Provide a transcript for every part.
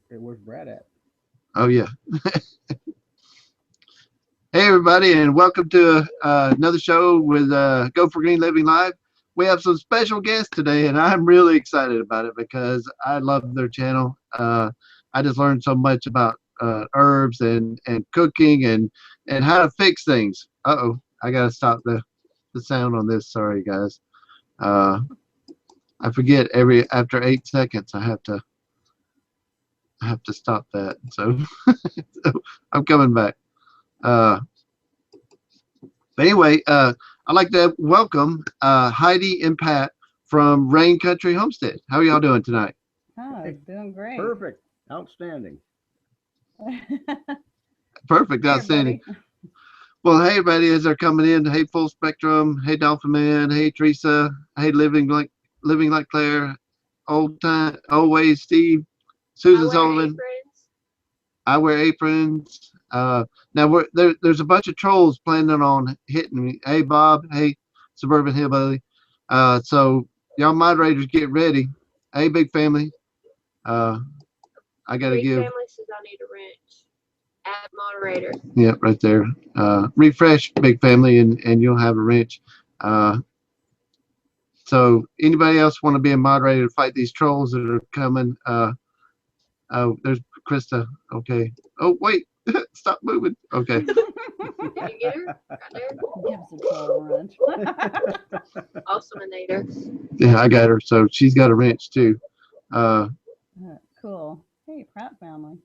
Where's Brad at? Oh yeah. Hey everybody, and welcome to another show with Go for Green Living Live. We have some special guests today, and I'm really excited about it because I love their channel. I just learned so much about herbs and cooking and how to fix things. Uh-oh, I gotta stop the sound on this. Sorry guys. Uh, I forget after 8 seconds I have to stop that. So, so I'm coming back. Uh, But anyway, I'd like to welcome Heidi and Pat from Rain Country Homestead. How are y'all doing tonight? Oh, Hey, doing great. perfect. Outstanding. Perfect, Hey, outstanding. everybody. Well, hey everybody, as they're coming in, hey Full Spectrum, hey Dolphin Man, hey Teresa, hey Living like Claire, old time, always Steve, I Susan wear Sullivan. aprons. I wear aprons. Now there's a bunch of trolls planning on hitting me. Hey Bob, hey Suburban Hillbilly. So y'all moderators get ready. Hey big family. Uh, I gotta Big give. family says I need a wrench. Add moderator. Yeah, right there. Refresh big family and you'll have a wrench. Uh, so anybody else want to be a moderator to fight these trolls that are coming? Oh, there's Krista. Okay. Oh wait, stop moving. Okay. Did you get her? Right there. Gives a troll wrench. Awesomeinator. Yeah, I got her. So she's got a wrench too. Uh, Cool. Hey, Pratt family.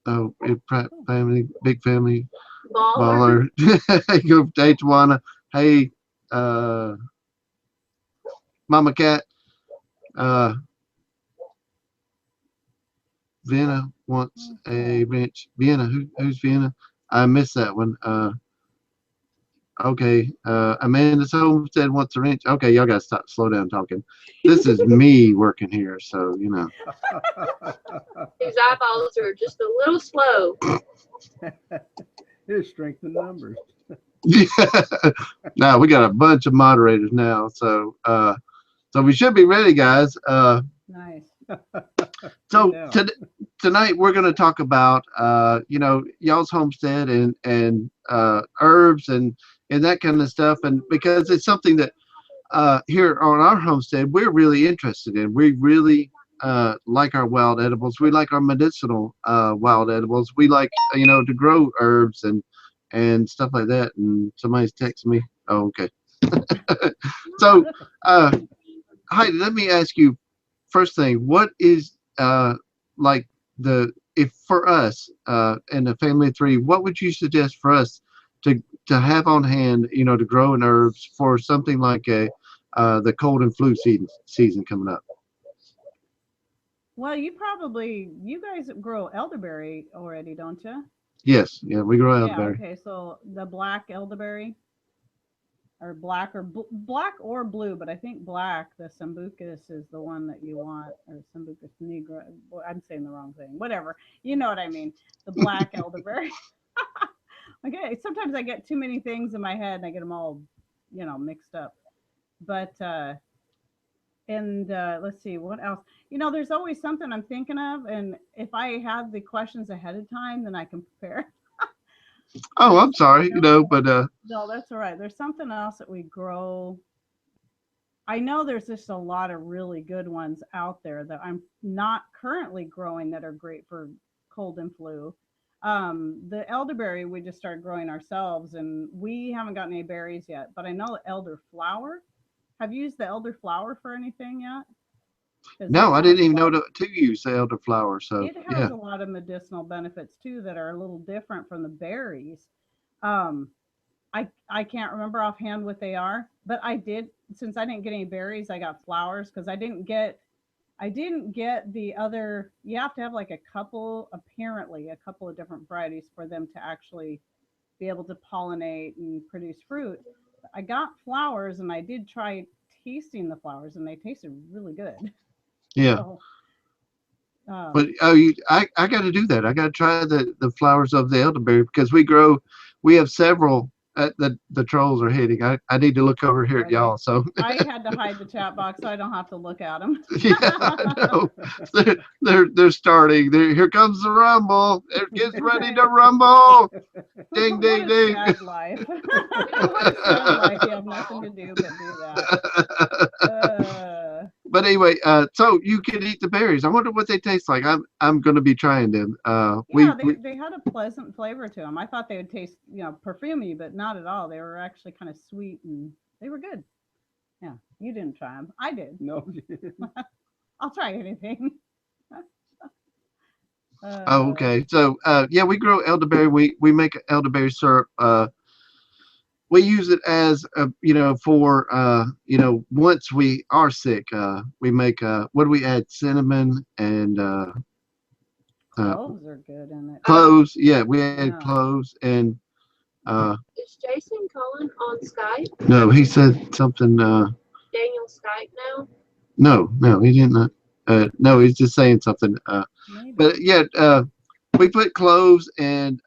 oh, Pratt family, big family, Baller. baller. Hey, Tawana. Hey, uh, Mama Cat. Uh, Vienna wants Oh, a cool. wrench. Vienna, who's Vienna? I missed that one. Okay. Amanda Homestead wants a wrench. Okay, y'all gotta slow down talking. This is me working here, so you know. His eyeballs are just a little slow. His strength in numbers. Yeah. Now we got a bunch of moderators now, so we should be ready, guys. Nice. So Now, tonight we're going to talk about y'all's homestead and herbs and that kind of stuff, and because it's something that here on our homestead we're really interested in. We really like our wild edibles. We like our medicinal wild edibles. We like to grow herbs and stuff like that. And somebody's texting me. Oh, okay. So, uh, Heidi, let me ask you first thing. What is like the if for us and a family of three, what would you suggest for us to to have on hand, to grow in herbs for something like a the cold and flu season coming up? Well, you guys grow elderberry already, don't you? Yes, yeah, we grow Yeah. elderberry. Okay. So the black elderberry, or black, or black or blue, but I think black, the sambucus, is the one that you want, or sambucus nigra. Well, I'm saying the wrong thing. Whatever. You know what I mean. The black elderberry. Okay. Sometimes I get too many things in my head and I get them all, mixed up. But and let's see what else. There's always something I'm thinking of, and if I have the questions ahead of time, then I can prepare. Oh, I'm sorry, No, but no, that's all right. There's something else that we grow. I know there's just a lot of really good ones out there that I'm not currently growing that are great for cold and flu. The elderberry we just started growing ourselves, and we haven't gotten any berries yet. But I know elderflower. Have you used the elderflower for anything yet? Because no, I didn't even know to use the elderflower. So it has yeah. a lot of medicinal benefits too that are a little different from the berries. Um, I can't remember offhand what they are, but I did, since I didn't get any berries, I got flowers because I didn't get the other. You have to have like apparently a couple of different varieties for them to actually be able to pollinate and produce fruit. I got flowers and I did try tasting the flowers and they tasted really good. Yeah. So But um I got to do that. I got to try the flowers of the elderberry because we have several the trolls are hitting. I need to look over here at Okay. y'all. So I had to hide the chat box so I don't have to look at them. yeah, I know. They're starting. Here comes the rumble. It gets ready to rumble. Ding What ding a ding. sad life. What a sad life. You have nothing to do but do that. But anyway, so you can eat the berries. I wonder what they taste like. I'm going to be trying them. Yeah, they had a pleasant flavor to them. I thought they would taste, perfumey, but not at all. They were actually kind of sweet and they were good. Yeah, you didn't try them. I did. No. I'll try anything. Oh, okay. So yeah, we grow elderberry. We make elderberry syrup. We use it as for once we are sick, we make what do we add? Cinnamon and Cloves are good in it. cloves. Yeah, we add Yeah. cloves and Is Jason calling on Skype? no, he said something. Daniel Skype now? No, he didn't. No, he's just saying something. Maybe. But yeah, we put cloves and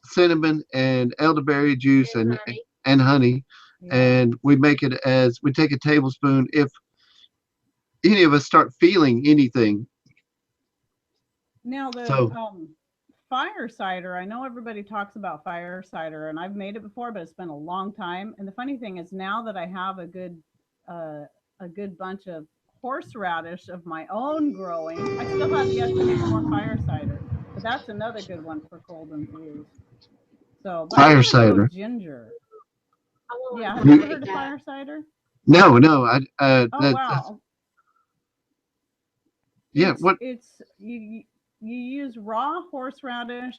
cinnamon and elderberry juice And and honey. honey, Yeah. and we make it as we take a tablespoon if any of us start feeling anything. Now the So fire cider, I know everybody talks about fire cider, and I've made it before, but it's been a long time. And the funny thing is, now that I have a good bunch of horseradish of my own growing, I still have yet to make more fire cider. But that's another good one for cold and flus. So, but Fire I cider. grow ginger. I want Yeah, to have you ever make heard of that. fire cider? no, Oh that's wow. yeah. What? It's you use raw horseradish,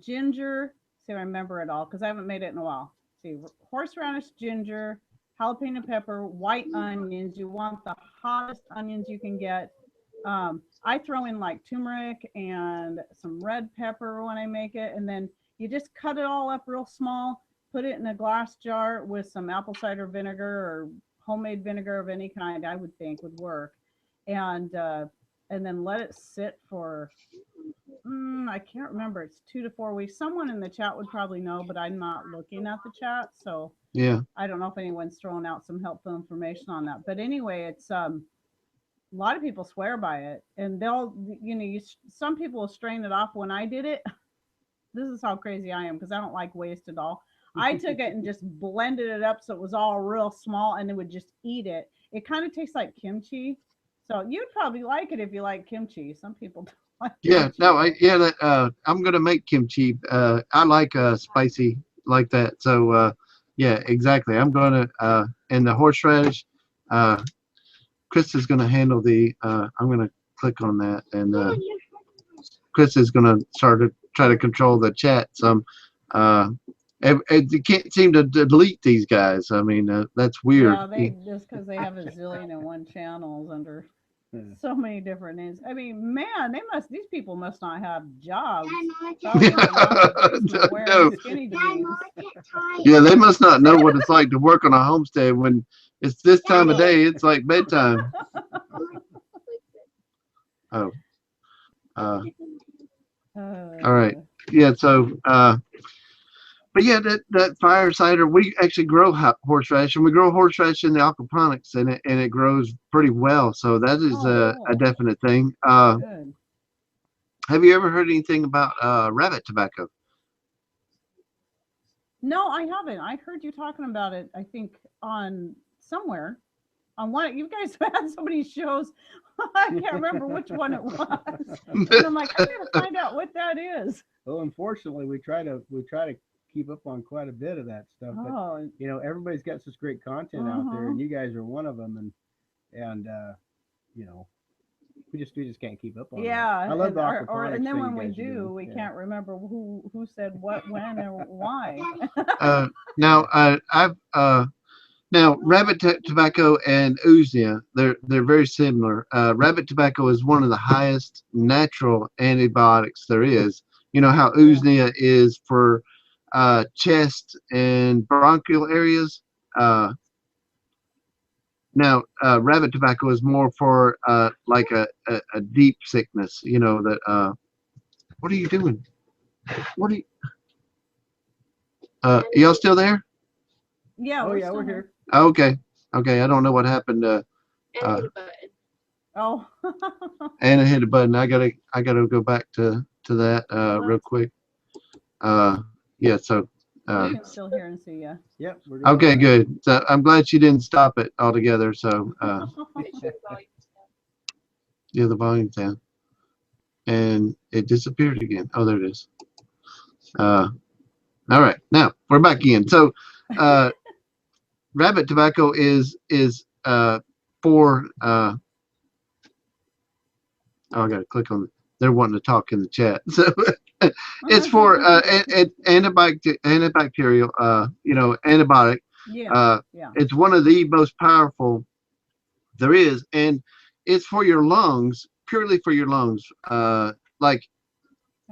ginger. See, I remember it all because I haven't made it in a while. See, horseradish, ginger, jalapeno pepper, white onions. You want the hottest onions you can get. I throw in like turmeric and some red pepper when I make it, and then you just cut it all up real small. Put it in a glass jar with some apple cider vinegar or homemade vinegar of any kind. I would think would work, and then let it sit for I can't remember. It's 2 to 4 weeks. Someone in the chat would probably know, but I'm not looking at the chat, so Yeah. I don't know if anyone's throwing out some helpful information on that. But anyway, it's a lot of people swear by it, and they'll some people will strain it off. When I did it, this is how crazy I am because I don't like waste at all. I took it and just blended it up so it was all real small, and then would just eat it. It kind of tastes like kimchi. So you'd probably like it if you like kimchi. Some people don't like Yeah. kimchi. No. I'm gonna make kimchi. I like spicy like that. So yeah, exactly. I'm gonna and the horseradish. Chris is gonna handle the. I'm gonna click on that, and Chris is gonna try to control the chat some. You can't seem to delete these guys. I mean, that's weird. Yeah, they just because they have a zillion and one channels under so many different names. I mean, man, these people must not have jobs. Probably in the basement wearing No. skinny jeans. Yeah, they must not know what it's like to work on a homestead when it's this time of day. It's like bedtime. Oh. All right. Yeah. So. But yeah, that fire cider, we actually grow horseradish, and we grow horseradish in the aquaponics, and it grows pretty well. So that is cool. a definite thing. Good. Have you ever heard anything about rabbit tobacco? No, I haven't. I heard you talking about it, I think, on somewhere. On one, you guys have had so many shows. I can't remember which one it was. And I'm like, I gotta find out what that is. Well, unfortunately, we try to keep up on quite a bit of that stuff. But Oh, everybody's got such great content out there, and you guys are one of them. And we just can't keep up on. yeah. That. I love the and then thing when you we guys are do, doing. we Yeah. can't remember who said what, when, or why. Now I've now rabbit tobacco and ooznia, they're very similar. Rabbit tobacco is one of the highest natural antibiotics there is. You know how ooznia is for chest and bronchial areas. Now, rabbit tobacco is more for like a deep sickness. You know that. What are you doing? What are you? Y'all still there? Yeah. Oh We're yeah, still we're here. here. Okay. Okay. I don't know what happened. And hit a button. Oh. Anna hit a button. I gotta go back to that real That's- quick. Yeah. So. We can still hear and see you. Yep, we're doing Okay. all right. Good. So I'm glad she didn't stop it altogether. So Make sure the volume's down. yeah, the volume's down, and it disappeared again. Oh, there it is. All right. Now we're back in. So. Rabbit tobacco is for oh, I gotta click on they're wanting to talk in the chat. So it's for antibacterial antibiotic. Yeah. Yeah. It's one of the most powerful there is, and it's for your lungs, purely for your lungs. Like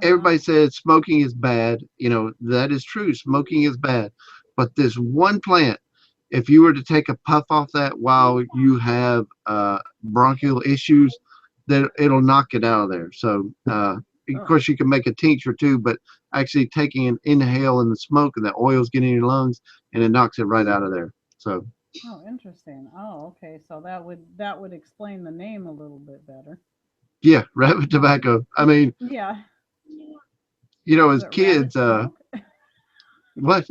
everybody says smoking is bad. That is true. Smoking is bad. But this one plant, if you were to take a puff off that while you have bronchial issues, then it'll knock it out of there. So, of course, you can make a tincture too, but actually taking an inhale in the smoke and the oil's getting in your lungs and it knocks it right out of there. So, Oh, interesting. Oh, okay. So that would explain the name a little bit better. yeah, rabbit tobacco. I mean, Yeah. as kids, what?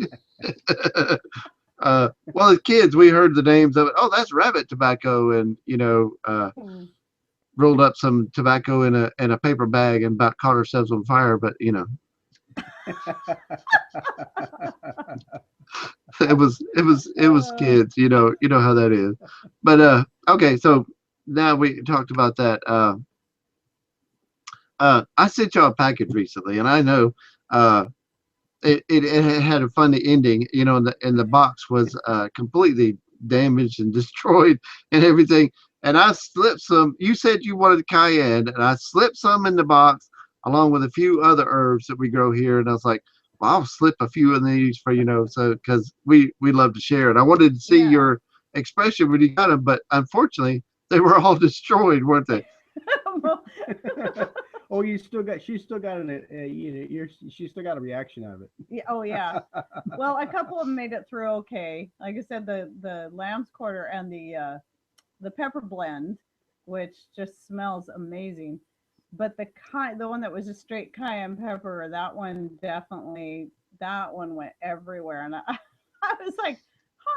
Well, as kids, we heard the names of it. Oh, that's rabbit tobacco, and rolled up some tobacco in a paper bag and about caught ourselves on fire. But it was kids. You know how that is. But okay, so now we talked about that. I sent y'all a package recently, and I know it had a funny ending, and the box was completely damaged and destroyed and everything. And I slipped some. You said you wanted cayenne, and I slipped some in the box along with a few other herbs that we grow here. And I was like, well, I'll slip a few of these for so because we love to share. And I wanted to see your expression when you got them, but unfortunately, they were all destroyed, weren't they? Oh, she's still got she still got a reaction out of it. Yeah. Oh, yeah. Well, a couple of them made it through okay. Like I said, the lamb's quarter and the pepper blend, which just smells amazing. But the one that was just straight cayenne pepper, that one went everywhere, and I was like,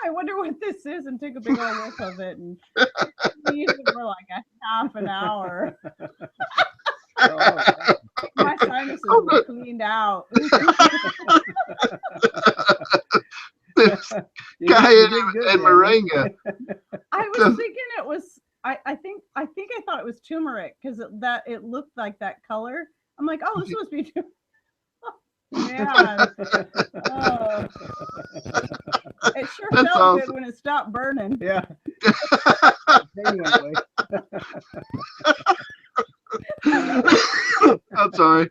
I wonder what this is, and took a big old whiff of it and used it for like a half an hour. My sinuses were cleaned out. Cayenne and moringa. I was thinking it was. I think I thought it was turmeric because it looked like that color. I'm like, oh, this must be turmeric. Man, oh. It sure That's felt awesome. good when it stopped burning. Yeah. I'm sorry.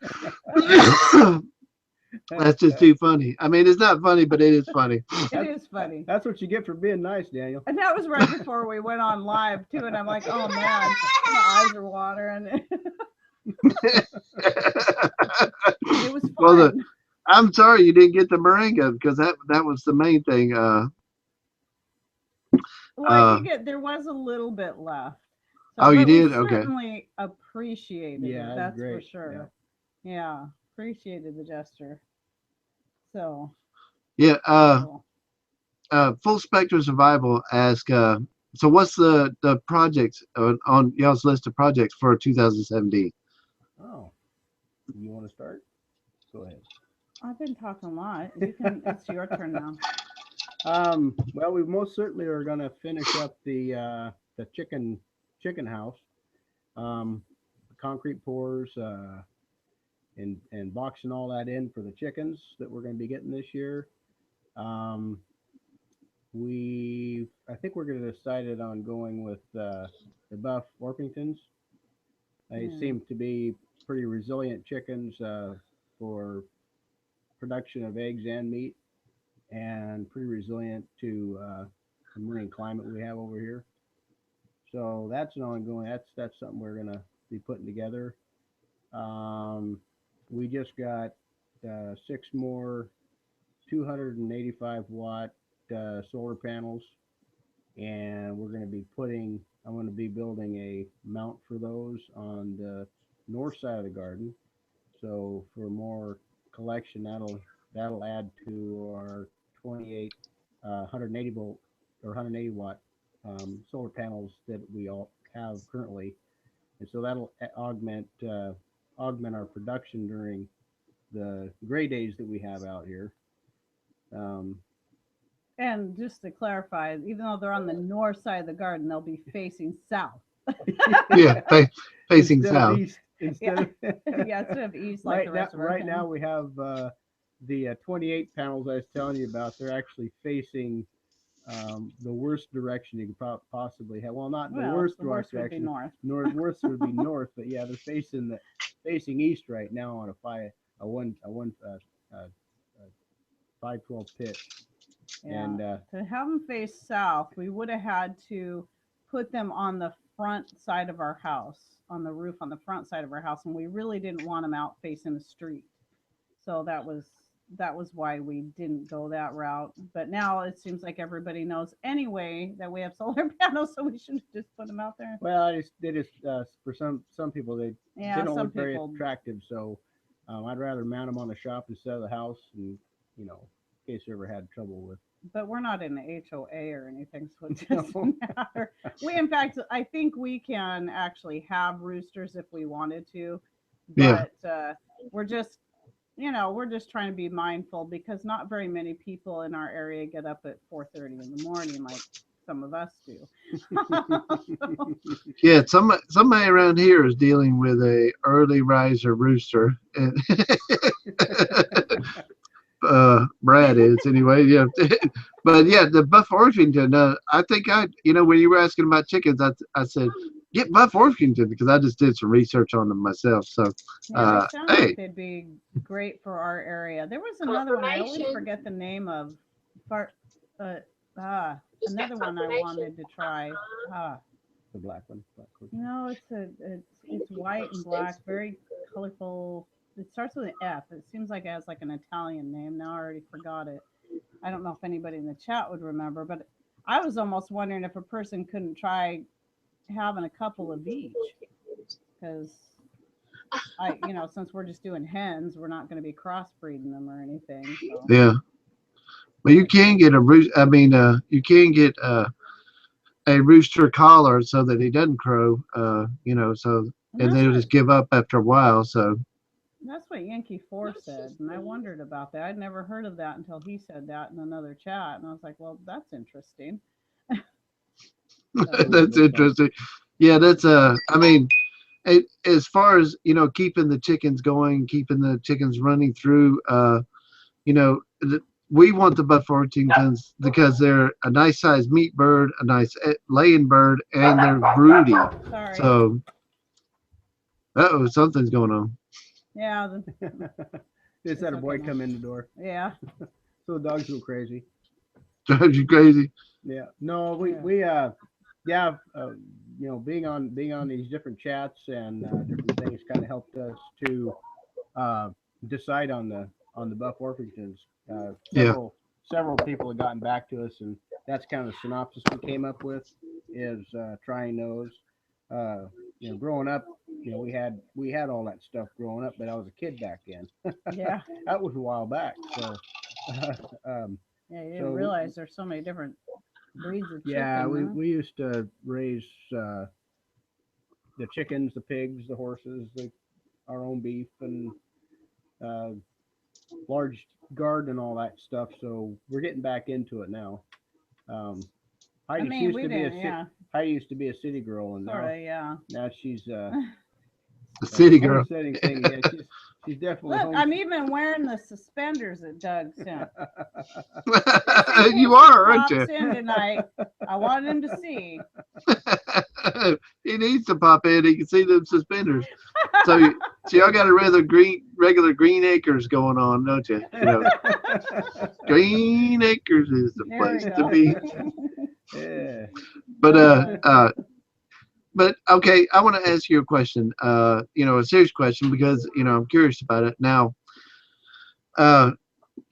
That's just too funny. I mean, it's not funny, but it is funny. It is funny. That's what you get for being nice, Daniel. And that was right before we went on live too, and I'm like, oh man, my eyes are watering. It was fun. Well, I'm sorry you didn't get the moringa because that was the main thing. Well, I think there was a little bit left. So, oh, you did? We okay. Certainly appreciated it. That's great. for sure. Yeah, appreciated the gesture. So. Yeah. Full Spectrum Survival asked. So, what's the projects on y'all's list of projects for 2017? Oh, you want to start? Go ahead. I've been talking a lot. You can. It's your turn now. Well, we most certainly are going to finish up the chicken house, concrete pours, and boxing all that in for the chickens that we're going to be getting this year. I think we're going to decide on going with the Buff Orpingtons. They seem to be pretty resilient chickens for production of eggs and meat, and pretty resilient to the marine climate we have over here. So that's an ongoing. That's something we're gonna be putting together. We just got 6 more 285 watt solar panels, and we're going to be putting. I'm going to be building a mount for those on the north side of the garden. So for more collection, that'll add to our 28 180 volt or 180 watt solar panels that we all have currently, and so that'll augment our production during the gray days that we have out here. Um, And just to clarify, even though they're on the north side of the garden, they'll be facing south. Yeah, facing instead south. of east, instead of Yeah, instead of east like right the now, rest of our right town. now we have the 28 panels I was telling you about. They're actually facing the worst direction you could possibly have. Well, not the Well, worst the worst would be direction. north. Worst would be north, but yeah, they're facing east right now on a 512 pitch. Yeah. And To have them face south, we would have had to put them on the front side of our house, on the roof on the front side of our house, and we really didn't want them out facing the street. So that was why we didn't go that route. But now it seems like everybody knows anyway that we have solar panels, so we should just put them out there. well, they just for some people they Yeah, don't some look very people. attractive. So I'd rather mount them on the shop instead of the house, and in case you ever had trouble with. But we're not in the HOA or anything, so it No. doesn't matter. In fact, I think we can actually have roosters if we wanted to, Yeah. but we're just, we're just trying to be mindful because not very many people in our area get up at 4:30 in the morning like some of us do. So, Yeah, somebody around here is dealing with a early riser rooster. And Brad is anyway. Yeah, but yeah, the Buff Orpington. I think when you were asking about chickens, I said get Buff Orpington because I just did some research on them myself. So yeah, they sound hey, like they'd be great for our area. There was another one I always Confirmation. forget the name of. Another Just got one I confirmation. wanted to try. The black one. No, it's white and black, very colorful. It starts with an F. It seems like it has like an Italian name. Now I already forgot it. I don't know if anybody in the chat would remember, but I was almost wondering if a person couldn't try having a couple of each, because since we're just doing hens, we're not going to be crossbreeding them or anything. So. yeah. Well, you can get a rooster. I mean, you can get a rooster collar so that he doesn't crow. So and that's they'll what, just give up after a while. So that's what Yankee 4 said, and I wondered about that. I'd never heard of that until he said that in another chat, and I was like, well, that's interesting. that's interesting. Yeah, that's I mean, as far as keeping the chickens going, keeping the chickens running through, we want the Buff Orpingtons because they're a nice sized meat bird, a nice laying bird, and they're broody. Sorry. So, something's going on. Yeah. Just had a boy okay. come in the door. Yeah. So the dogs go crazy. Drives you crazy. Yeah. No, we being on these different chats and different things kind of helped us to decide on the Buff Orpingtons. Several people have gotten back to us, and that's kind of the synopsis we came up with is trying those. Growing up, we had all that stuff growing up, but I was a kid back then. Yeah. That was a while back. So Yeah, you didn't realize there's so many different breeds of chicken. yeah, huh? we used to raise the chickens, the pigs, the horses, our own beef, and large garden and all that stuff. So we're getting back into it now. Heidi used to be a city girl, and now she's The city girl. homesteading thing. Yeah, she's definitely. Look, I'm even wearing the suspenders that Doug sent. You are, aren't you? Pops in tonight. I wanted him to see. He needs to pop in. He can see them suspenders. So y'all got a regular Green Acres going on, don't you? Green Acres is the place to be. Yeah. But okay, I want to ask you a question. A serious question because I'm curious about it. Now,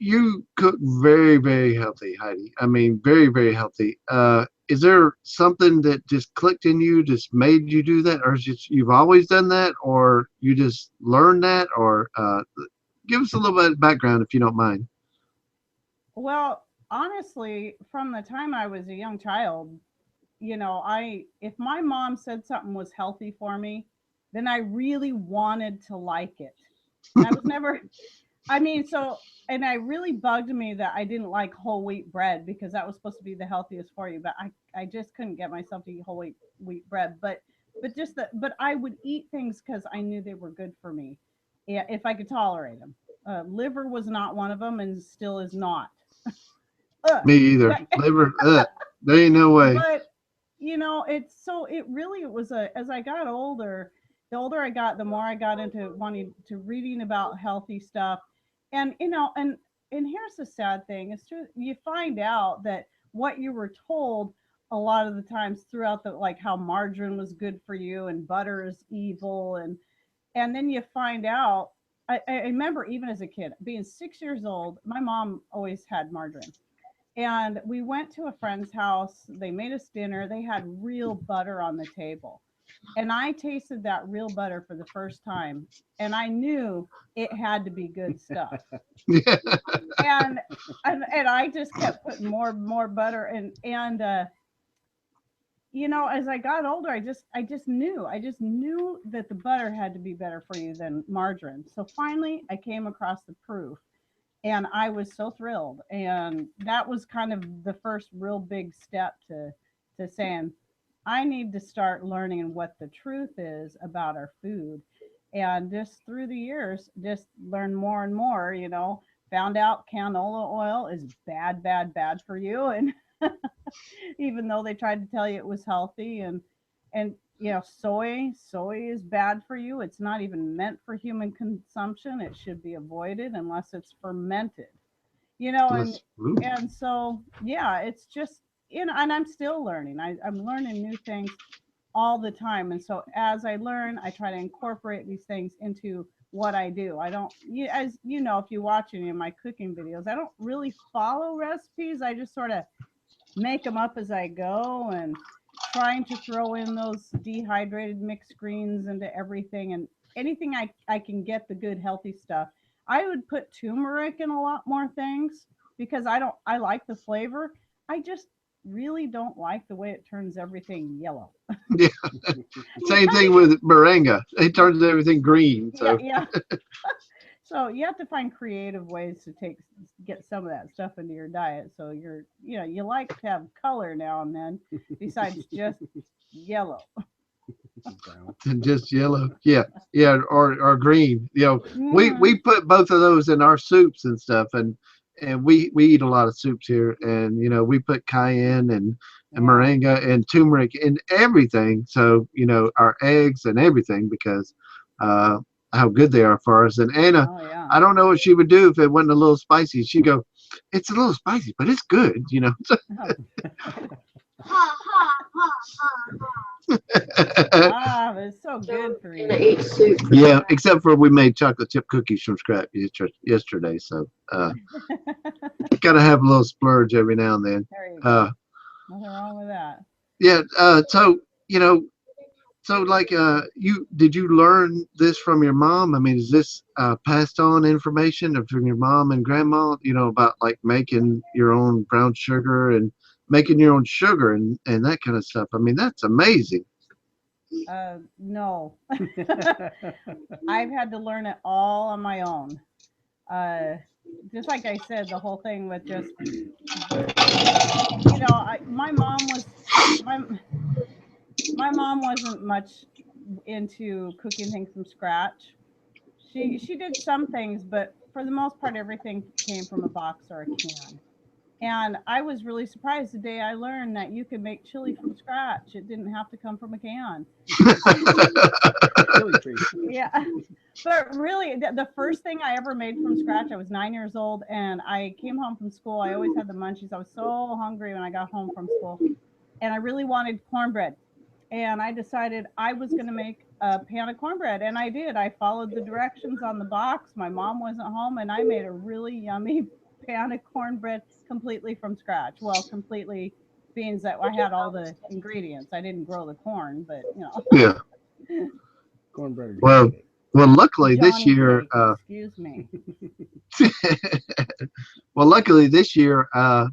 you cook very, very healthy, Heidi. I mean, very, very healthy. Is there something that just clicked in you, just made you do that, or is it you've always done that, or you just learned that, or give us a little bit of background if you don't mind. Well, honestly, from the time I was a young child, I if my mom said something was healthy for me, then I really wanted to like it. And I was never I mean, so and I really bugged me that I didn't like whole wheat bread because that was supposed to be the healthiest for you, but I just couldn't get myself to eat whole wheat bread. But I would eat things because I knew they were good for me, yeah, if I could tolerate them. Liver was not one of them, and still is not. Ugh. Me either. But Liver, there ain't no way. but it's so it really it was a as I got older, the older I got, the more I got into wanting to reading about healthy stuff. And and here's the sad thing, it's true, you find out that what you were told a lot of the times throughout the, like, how margarine was good for you and butter is evil. And then you find out, I remember even as a kid being 6 years old, my mom always had margarine, and we went to a friend's house. They made us dinner. They had real butter on the table. And I tasted that real butter for the first time. And I knew it had to be good stuff. Yeah. And and I just kept putting more butter and as I got older, I just knew that the butter had to be better for you than margarine. So finally I came across the proof, and I was so thrilled. And that was kind of the first real big step to saying I need to start learning what the truth is about our food. And just through the years, just learn more and more. Found out canola oil is bad, bad, bad for you, and even though they tried to tell you it was healthy. And soy is bad for you. It's not even meant for human consumption. It should be avoided unless it's fermented. you know and Ooh. and so yeah, it's just, and I'm still learning. I'm learning new things all the time. And so as I learn, I try to incorporate these things into what I do. I don't, as you know, if you watch any of my cooking videos, I don't really follow recipes. I just sort of make them up as I go, and trying to throw in those dehydrated mixed greens into everything, and anything I can get the good healthy stuff. I would put turmeric in a lot more things because I like the flavor. I just really don't like the way it turns everything yellow. Yeah. You Same have thing to with moringa. It turns everything green. Yeah, So yeah. So you have to find creative ways to get some of that stuff into your diet. So you like to have color now and then besides just yellow. Brown. and just yellow. Yeah. Yeah. Or green. We Mhm. put both of those in our soups and stuff, and we eat a lot of soups here, and we put cayenne and Yeah. moringa and turmeric in everything. So our eggs and everything because uh, how good they are for us. And Anna, Oh yeah. I don't know what she would do if it wasn't a little spicy. She'd go, "It's a little spicy, but it's good." Oh, Ha ha ha ha ha. it's so So good for Anna you. eats soup. Yeah, except for we made chocolate chip cookies from scratch yesterday. So gotta have a little splurge every now and then. There you Uh, go. Nothing wrong with that. yeah. You know, so like, you did you learn this from your mom? I mean, is this passed on information from your mom and grandma? About like making your own brown sugar and making your own sugar and that kind of stuff. I mean, that's amazing. No. I've had to learn it all on my own. Uh, just like I said, the whole thing with just my mom wasn't much into cooking things from scratch. She did some things, but for the most part, everything came from a box or a can. And I was really surprised the day I learned that you could make chili from scratch. It didn't have to come from a can. Chili tree. Yeah. But really, the first thing I ever made from scratch, I was 9 years old, and I came home from school. I always had the munchies. I was so hungry when I got home from school, and I really wanted cornbread. And I decided I was going to make a pan of cornbread, and I did. I followed the directions on the box. My mom wasn't home, and I made a really yummy pan of cornbread completely from scratch. Well, completely means that I had all the ingredients. I didn't grow the corn, but Yeah. Cornbread or Johnny Well, cake. well, luckily this Johnny year, cake. Excuse me. well, luckily this year, I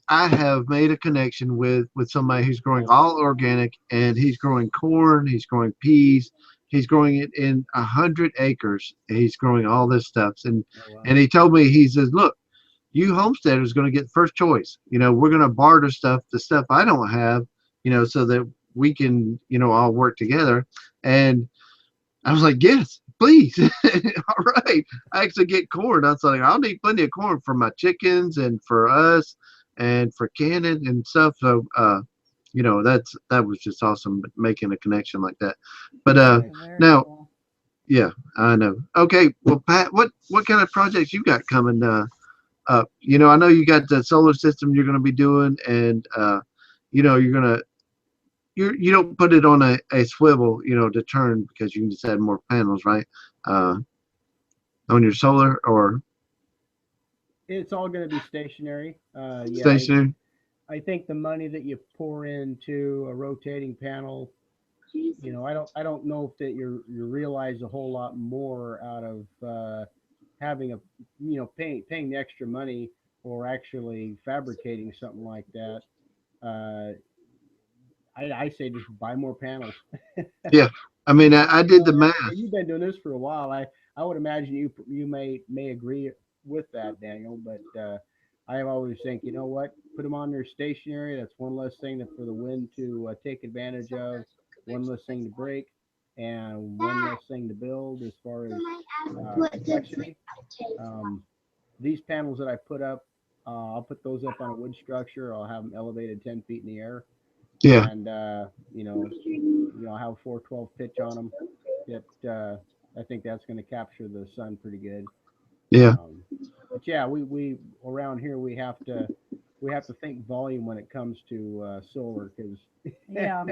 I have made a connection with somebody who's growing all organic, and he's growing corn, he's growing peas, he's growing it in 100 acres. He's growing all this stuff, Oh wow. and he told me, he says, look, you homesteaders going to get first choice. We're going to barter stuff, the stuff I don't have, so that we can, all work together. And I was like, yes, please. All right. I actually get corn. I was like, I'll need plenty of corn for my chickens and for us and for Cannon and stuff. So, that was just awesome making a connection like that. But Nice. Very now, cool. yeah, I know. Okay, well, Pat, what kind of projects you got coming up? I know you got the solar system you're going to be doing, and you're going to you don't put it on a swivel, to turn, because you can just add more panels, right? Uh, on your solar or It's all going to be stationary. Yeah, stationary. I think the money that you pour into a rotating panel, I don't know if that you realize a whole lot more out of having a, paying the extra money or actually fabricating something like that. Uh, I say just buy more panels. Yeah, I mean, I did the math. You've been doing this for a while. I would imagine you may agree with that, Daniel. But I always think, you know what, put them on there stationary. That's one less thing that for the wind to take advantage of, one less thing to break, and one less thing to build as far as complexity. Um, these panels that I put up, I'll put those up on a wood structure. I'll have them elevated 10 feet in the air, Yeah, and I'll have a 412 pitch on them. That I think that's going to capture the sun pretty good. yeah, Um, but yeah, we around here we have to think volume when it comes to solar because Yeah, we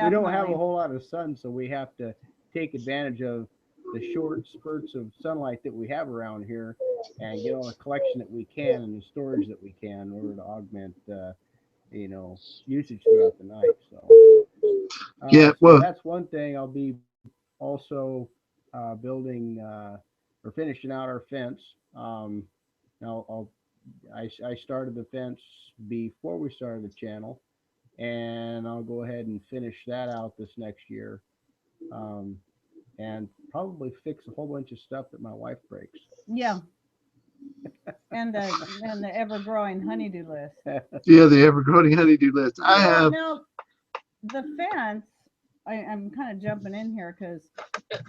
don't have a definitely. whole lot of sun, so we have to take advantage of the short spurts of sunlight that we have around here and get all the collection that we can and the storage that we can in order to augment usage throughout the night. yeah. So Well, that's one thing. I'll be also building or finishing out our fence. Um, now I started the fence before we started the channel, and I'll go ahead and finish that out this next year, um, and probably fix a whole bunch of stuff that my wife breaks. Yeah, and the ever growing honeydew list. yeah, the ever-growing honeydew list. I Well, have. now the fence. I'm kind of jumping in here because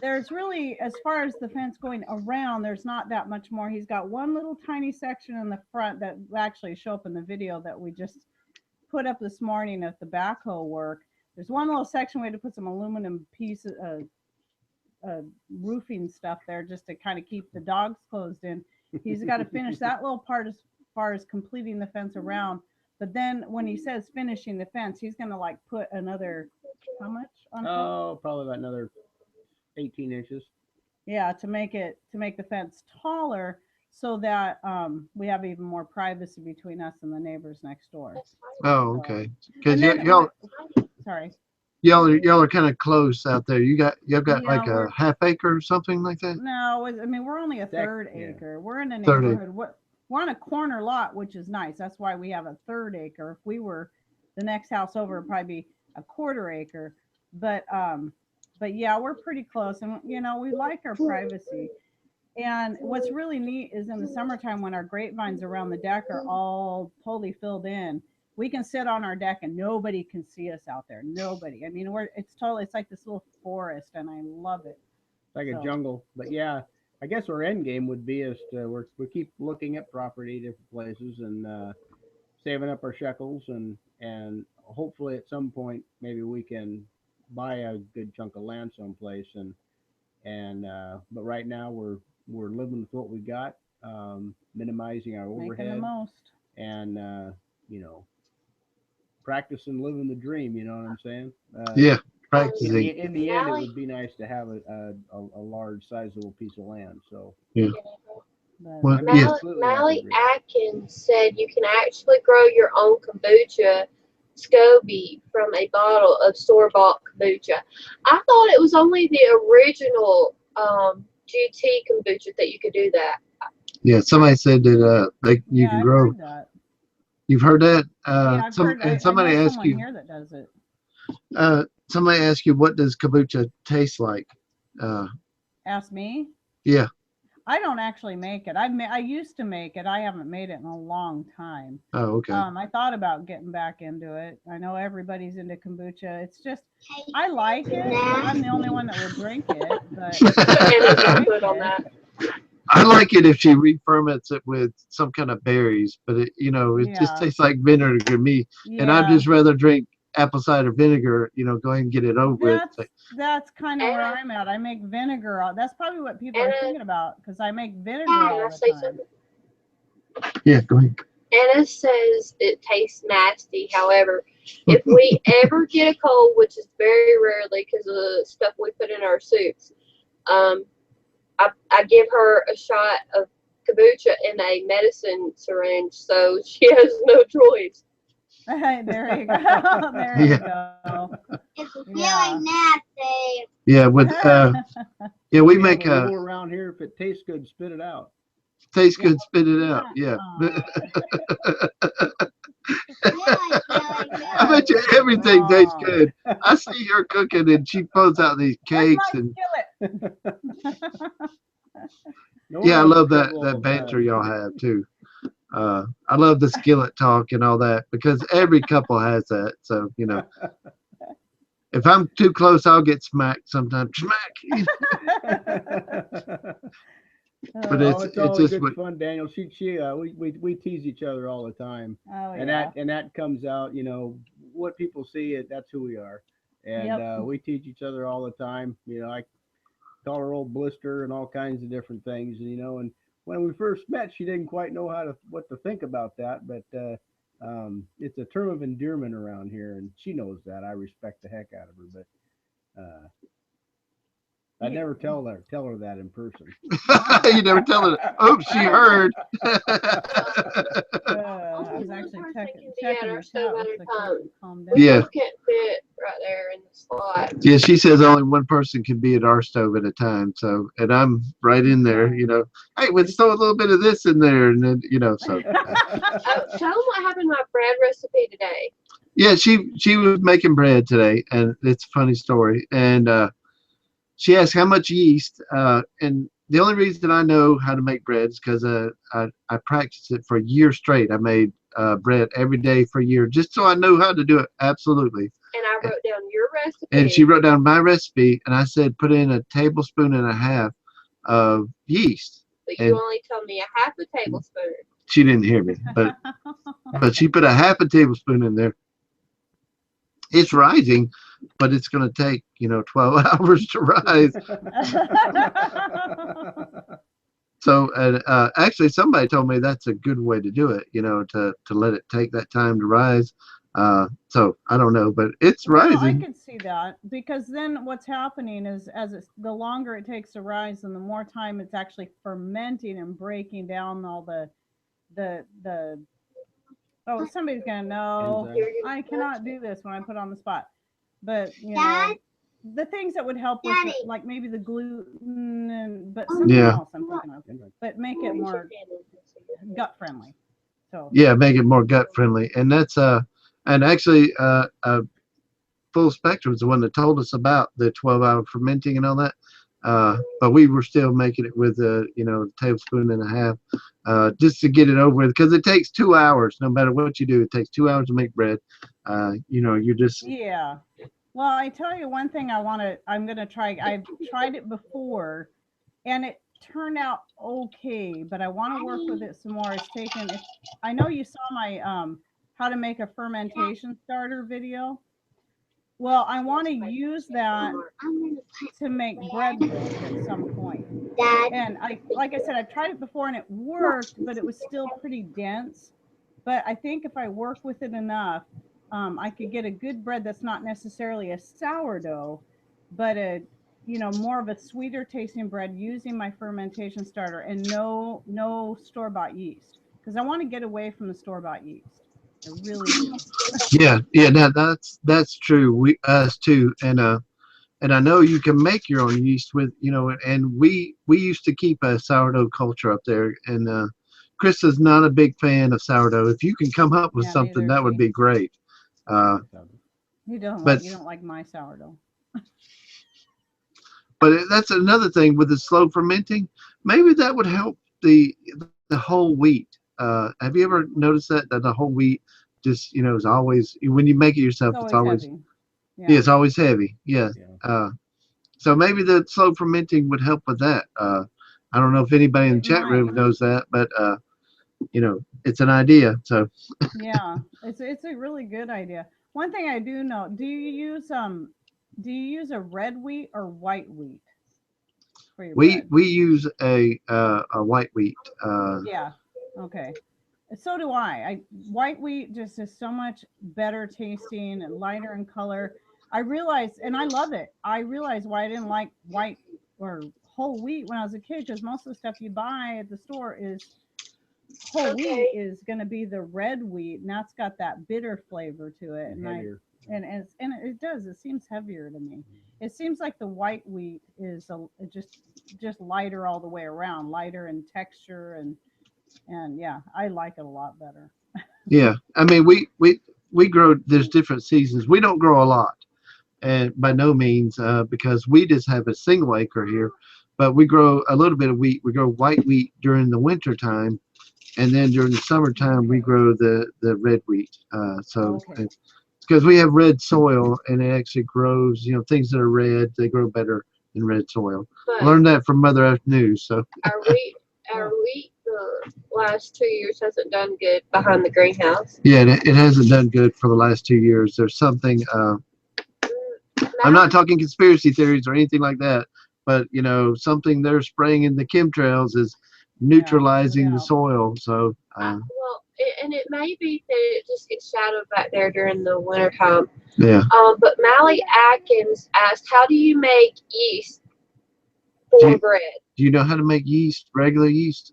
there's really, as far as the fence going around, there's not that much more. He's got one little tiny section in the front that will actually show up in the video that we just put up this morning at the backhoe work. There's one little section we had to put some aluminum pieces, roofing stuff there just to kind of keep the dogs closed in. He's got to finish that little part as far as completing the fence around. But then when he says finishing the fence, he's going to like put another, how much on top? Oh, probably about another 18 inches. Yeah, to make the fence taller so that we have even more privacy between us and the neighbors next door. Oh, So, okay. and Because then y'all sorry. y'all are kind of close out there. Y'all got Yeah, like a we're half acre or something like that. no, I mean we're only a That third yeah. acre. We're in a 30. neighborhood. We're on a corner lot, which is nice. That's why we have a third acre. If we were the next house over, it'd probably be a quarter acre. But yeah, we're pretty close, and we like our privacy. And what's really neat is in the summertime when our grapevines around the deck are all totally filled in, we can sit on our deck and nobody can see us out there. Nobody. I mean, it's like this little forest, and I love it. Like a So jungle. But yeah, I guess our end game would be is to we keep looking at property, different places, and saving up our shekels, and hopefully at some point maybe we can buy a good chunk of land someplace, and but right now we're living with what we got, minimizing our making the overhead, most. and you know practicing living the dream. You know what I'm saying? Yeah, In practicing. the end, it would be nice to have a large, sizable piece of land. So Yeah. But Well, I mean, yeah. absolutely not Mally agree. Atkins said you can actually grow your own kombucha SCOBY from a bottle of store-bought kombucha. I thought it was only the original GT kombucha that you could do that. Yeah, somebody said that you yeah, can I've grow. heard that. You've heard that? Yeah, I've heard. And I know somebody asked someone you. here that does it. Somebody asked you, what does kombucha taste like? Uh, Ask me. yeah. I don't actually make it. I used to make it. I haven't made it in a long time. Oh, okay. I thought about getting back into it. I know everybody's into kombucha. It's just I like it. I'm the only one that will drink it, but Anna's I not drink good on it. that. I like it if she re-ferments it with some kind of berries, but it just Yeah, tastes like vinegar to me. And I'd yeah. just rather drink apple cider vinegar. Go ahead and get it over with. That's kind of where Anna, I'm at. I make vinegar. That's probably what people are Anna, thinking about because I make vinegar can all I the say time. something? Yeah, go ahead. Anna says it tastes nasty. However, if we ever get a cold, which is very rarely because of the stuff we put in our soups, um, I give her a shot of kombucha in a medicine syringe, so she has no choice. There you go. There you Yeah, go. It's Yeah. really nasty. yeah. With yeah, we We have make a rule around here: if it tastes good, spit it out. taste Yeah. good, spit it out. Yeah. It's really, really I bet good. you That's everything tastes wrong. good. I see her cooking and she pulls out these Where's cakes my and skillet? No one yeah, I wants love that trouble. that banter y'all have too. I love the skillet talk and all that because every couple has that. So if I'm too close, I'll get smacked sometimes. Smack. But Oh, Oh, it's it's always just good what. fun, Daniel. We tease each other all the time, oh and yeah. that comes out. What people see, that's who we are, and Yep. we teach each other all the time. I call her old blister and all kinds of different things. And when we first met, she didn't quite know what to think about that, but it's a term of endearment around here, and she knows that. I respect the heck out of her, but I Yeah. never tell her that in person. You never tell her. Oh, she heard. I was Only one actually person can be checking at our the stove chat. at Looks a like time. you calmed We Yeah, down. both can't fit right there in the slot. yeah. She says only one person can be at our stove at a time. So, and I'm right in there. Hey, let's throw a little bit of this in there, and then So Oh, tell them what happened to my bread recipe today. yeah, she was making bread today, and it's a funny story. And she asked how much yeast, and the only reason I know how to make bread is because I practiced it for a year straight. I made bread every day for a year just so I know how to do it. Absolutely. And I wrote down your And she recipe. wrote down my recipe, and I said put in a tablespoon and a half of yeast. But you And only told me a half a tablespoon. she didn't hear me, but she put a half a tablespoon in there. It's rising, but it's going to take 12 hours to rise. So, and actually, somebody told me that's a good way to do it. To let it take that time to rise. So I don't know, but it's Well, I rising. could see that because then what's happening is the longer it takes to rise and the more time it's actually fermenting and breaking down all the oh, somebody's gonna know. Enzyme. I cannot do this when I put on the spot. But Dad, the things that would help with Daddy. like maybe the gluten but Oh, something Yeah, else I'm thinking of. But make it more gut friendly. So yeah, make it more gut friendly, and that's and actually Full Spectrum is the one that told us about the 12-hour fermenting and all that. But we were still making it with a tablespoon and a half, just to get it over with because it takes 2 hours. No matter what you do, it takes 2 hours to make bread. You're just yeah. Well, I tell you one thing I'm gonna try. I've tried it before and it turned out okay, but I want to work with it some more. I know you saw my how to make a fermentation starter video. Well, I want to use that I'm gonna put to make bread with at some point. Dad. And like I said, I've tried it before and it worked, but it was still pretty dense. But I think if I work with it enough, I could get a good bread that's not necessarily a sourdough, but more of a sweeter tasting bread using my fermentation starter and no store-bought yeast because I want to get away from the store-bought yeast. I really do. Yeah, yeah, that's true. We us too, and I know you can make your own yeast with, and we used to keep a sourdough culture up there, and Krista's not a big fan of sourdough. If you can come up with Yeah, something, neither is that would she. be great. Uh, but You don't like my sourdough. that's another thing with the slow fermenting. Maybe that would help the whole wheat. Have you ever noticed that the whole wheat just is always, when you make it It's yourself, it's always always, heavy. yeah, Yeah, it's always heavy. Yeah. Yeah. So maybe the slow fermenting would help with that. I don't know if anybody in the it chat might. room knows that, but it's an idea. So Yeah, it's a really good idea. One thing I do know, do you use a red wheat or white wheat for your we bread? we use a white wheat. Yeah. Okay. So do I. White wheat just is so much better tasting and lighter in color. I realized, and I love it. I realized why I didn't like white or whole wheat when I was a kid because most of the stuff you buy at the store is whole wheat Okay. is going to be the red wheat, and that's got that bitter flavor to it. And And I heavier. and it does. It seems heavier to me. It seems like the white wheat is just lighter all the way around, lighter in texture and yeah, I like it a lot better. Yeah, I mean we grow. There's different seasons. We don't grow a lot, and by no means, because we just have a single acre here. But we grow a little bit of wheat. We grow white wheat during the winter time, and then during the summertime we Okay. grow the red wheat. So Okay. it's because we have red soil, and it actually grows. Things that are red, they grow better in red soil. I But learned that from Mother Earth News. So our wheat, our Cool. wheat, the last 2 years hasn't done good behind the greenhouse. yeah, it hasn't done good for the last 2 years. There's something. I'm Now, not talking conspiracy theories or anything like that, but something they're spraying in the chemtrails is Yeah. neutralizing the Yeah. soil. So and it may be that it just gets shadowed back there during the winter time. yeah. But Mally Atkins asked, "How do you make yeast Do for you, bread?" do you know how to make yeast, regular yeast?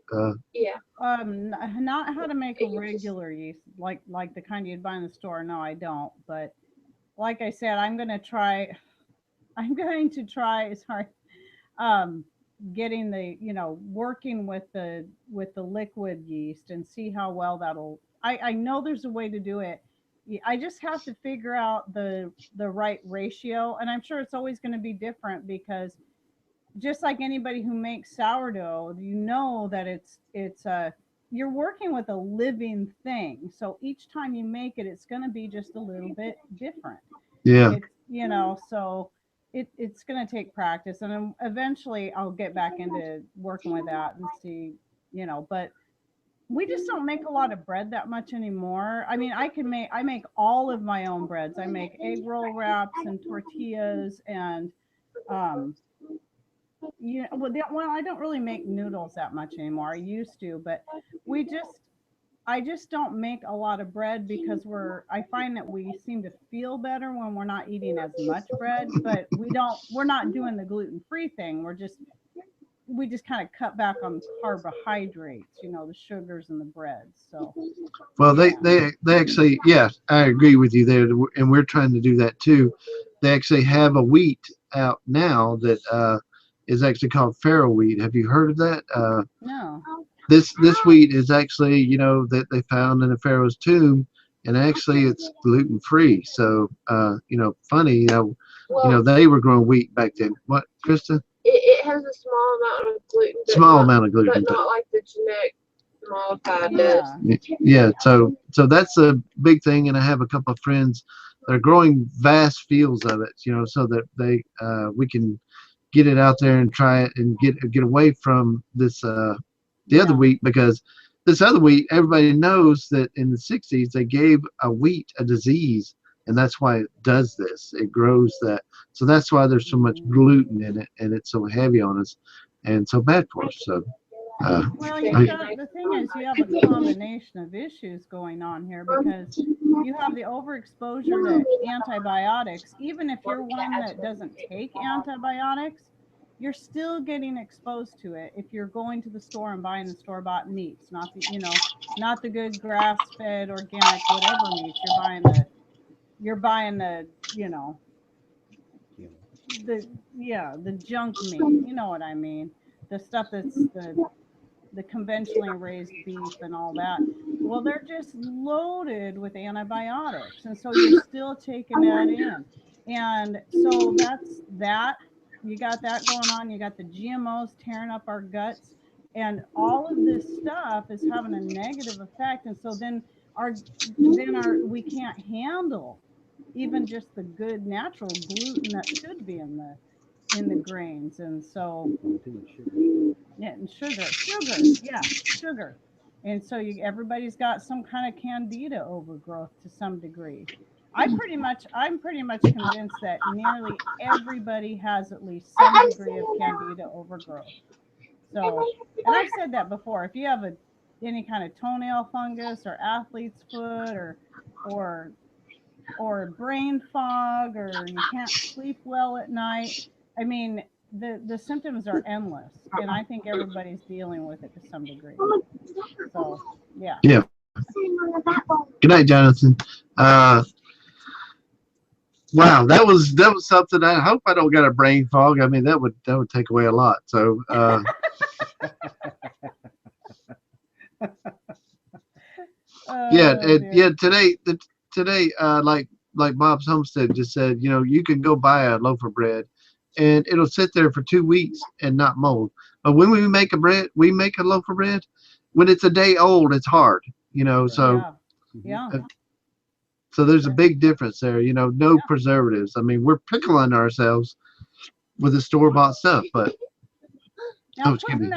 Yeah, Not how to make a it just regular yeast like the kind you'd buy in the store. No, I don't. But like I said, I'm gonna try. I'm going to try. Sorry, um, getting working with the liquid yeast and see how well that'll. I know there's a way to do it. I just have to figure out the right ratio, and I'm sure it's always going to be different because just like anybody who makes sourdough, that you're working with a living thing. So each time you make it, it's going to be just a little bit different. Yeah. So it's going to take practice, and then eventually I'll get back into working with that and see, but we just don't make a lot of bread that much anymore. I mean, I make all of my own breads. I make egg roll wraps and tortillas and um I don't really make noodles that much anymore. I used to, but we just I just don't make a lot of bread because I find that we seem to feel better when we're not eating as much bread, but we're not doing the gluten-free thing. We just kind of cut back on carbohydrates, the sugars and the breads. So, Well, they, yeah. they they actually, yeah, I agree with you there, and we're trying to do that too. They actually have a wheat out now that is actually called farrow wheat. Have you heard of that? No. This wheat is actually, that they found in a pharaoh's tomb, and actually it's gluten free. So funny, well, they were growing wheat back then. What, Krista? it has a small amount of gluten, Small amount of but gluten, but not like the genetic modified does. Yeah. yeah. So that's a big thing, and I have a couple of friends that are growing vast fields of it. So that we can get it out there and try it and get away from this the other Yeah. wheat, because this other wheat, everybody knows that in the 60s they gave a wheat a disease, and that's why it does this. It grows that. So that's why there's so much Mm. gluten in it, and it's so heavy on us and so bad for us. So Well, I- the thing is, you have a combination of issues going on here because you have the overexposure to antibiotics. Even if you're one that doesn't take antibiotics, you're still getting exposed to it if you're going to the store and buying the store-bought meats, not the, not the good grass-fed, organic, whatever meats. You're buying the, You the, yeah, the junk meat. You know what I mean? The stuff that's the conventionally raised beef and all that. Well, they're just loaded with antibiotics. And so you're still taking that in. And so that's that. You got that going on. You got the GMOs tearing up our guts. And all of this stuff is having a negative effect. And so our we can't handle even just the good natural gluten that should be in the grains. And so too much sugar. yeah, and yeah, sugar. And so everybody's got some kind of candida overgrowth to some degree. I'm pretty much convinced that nearly everybody has at least some degree of candida overgrowth. So, and I've said that before. If you have any kind of toenail fungus or athlete's foot or brain fog or you can't sleep well at night. I mean, the symptoms are endless, and I think everybody's dealing with it to some degree. So, yeah. yeah. Good night, Jonathan. Wow, that was something. I hope I don't get a brain fog. I mean, that would take away a lot. So yeah, and Dear. yeah. Today, like Bob's Homestead just said, you can go buy a loaf of bread, and it'll sit there for 2 weeks and not mold. But when we make a loaf of bread. When it's a day old, it's hard. So Yeah. Yeah. uh, so there's a big difference there. No Yeah. preservatives. I mean, we're pickling ourselves with the store bought stuff, but Now, excuse me.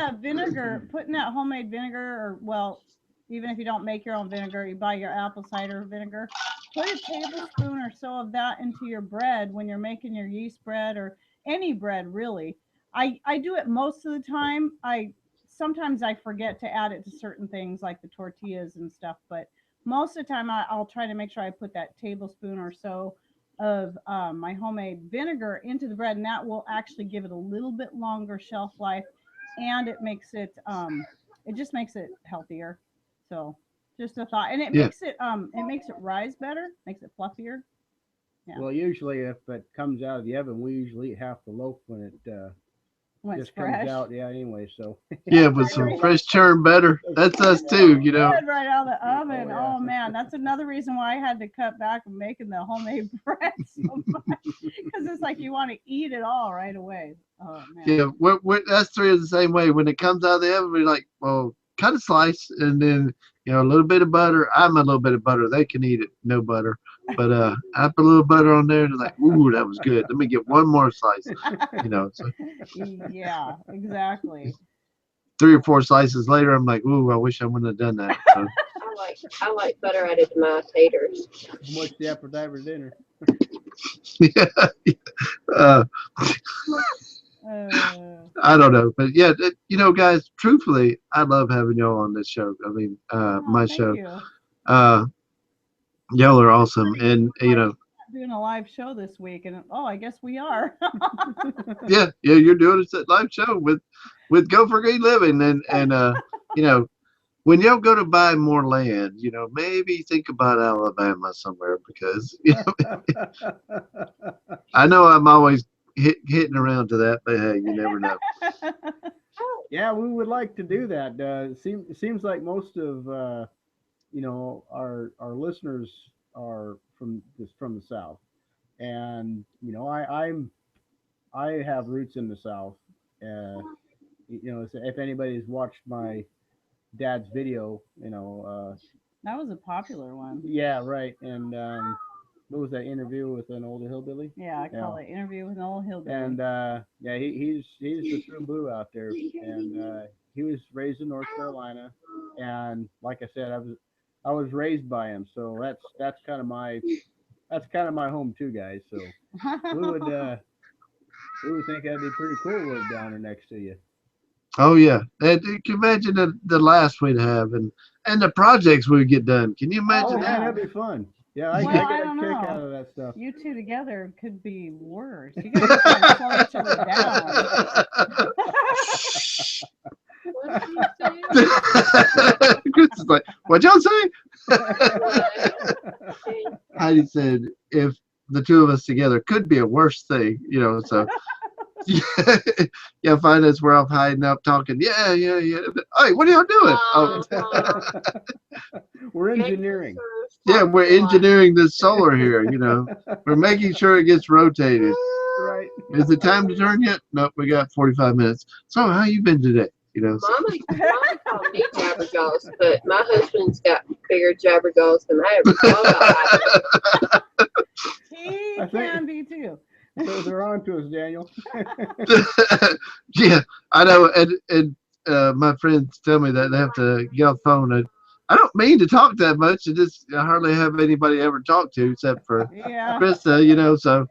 putting that homemade vinegar, or well, even if you don't make your own vinegar, you buy your apple cider vinegar. Put a tablespoon or so of that into your bread when you're making your yeast bread or any bread, really. I do it most of the time. I sometimes I forget to add it to certain things like the tortillas and stuff, but most of the time I'll try to make sure I put that tablespoon or so of my homemade vinegar into the bread, and that will actually give it a little bit longer shelf life, and it just makes it healthier. So just a thought, and Yeah, it makes it rise better, makes it fluffier. Yeah, Well, usually if it comes out of the oven, we usually eat half the loaf when it when it's just comes fresh. out. Yeah, anyway, so yeah, with some fresh churn butter. That's us too. Good right out of the oh oven. yeah, Oh man, that's another reason why I had to cut back on making the homemade bread so much because it's like you want to eat it all right away. Oh man. Yeah, us three are the same way. When it comes out of the oven, we're like, well, cut a slice, and then a little bit of butter. I'm a little bit of butter. They can eat it, no butter. But I put a little butter on there, and they're like, ooh, that was good. Let me get one more slice. So Yeah, exactly. 3 or 4 slices later, I'm like, ooh, I wish I wouldn't have done that. So, I like butter added to my taters. what's the appetite for dinner? yeah, uh, Uh, I don't know, but yeah, guys, truthfully, I love having y'all on this show. I mean, oh, my thank show. you. Uh, y'all are awesome, and Doing a live show this week, and oh, I guess we are. yeah, you're doing a live show with Go for Green Living, and you know, when y'all go to buy more land, maybe think about Alabama somewhere because I know I'm always hitting around to that, but hey, you never know. Yeah, we would like to do that. It seems like most of our listeners are from the South, and I have roots in the South. Uh, if anybody's watched my dad's video, That was a popular one. yeah, right. And what was that interview with an old hillbilly? Yeah, I Yeah, call it Interview with an Old Hillbilly. and yeah, he's the true blue out there, and he was raised in North Carolina, and like I said, I was raised by him, so that's kind of my home too, guys. So we would we would think that'd be pretty cool to live down there next to you. Oh yeah, and you can imagine the laughs we'd have and the projects we'd get done. Can you Oh, imagine Oh man, that? yeah. that'd be fun. Yeah, I Well, get I a don't kick out know. of that stuff. You two together could be worse. You guys just want to slow each other down. What did you say? Chris is like, "What y'all say?" Right. Heidi said, "If the two of us together could be a worse thing, you know." So yeah, find us. We're off hiding up, talking. Yeah, yeah, yeah. Hey, what are y'all doing? Oh, Uh-huh. We're Daniel engineering. serves yeah, talks we're a lot. engineering this solar here. You know, we're making sure it gets rotated. Right. Is it time to turn yet? Nope, we got 45 minutes. So, how you been today? You know, so- Mama called me jabberjaws, but my husband's got bigger jabberjaws than I ever thought about having. He I think can be too. so. They're on to us, Daniel. yeah, I know. And my friends tell me that they have to get off the phone. And I don't mean to talk that much. I hardly have anybody ever talk to except for Yeah. Krista. You know, so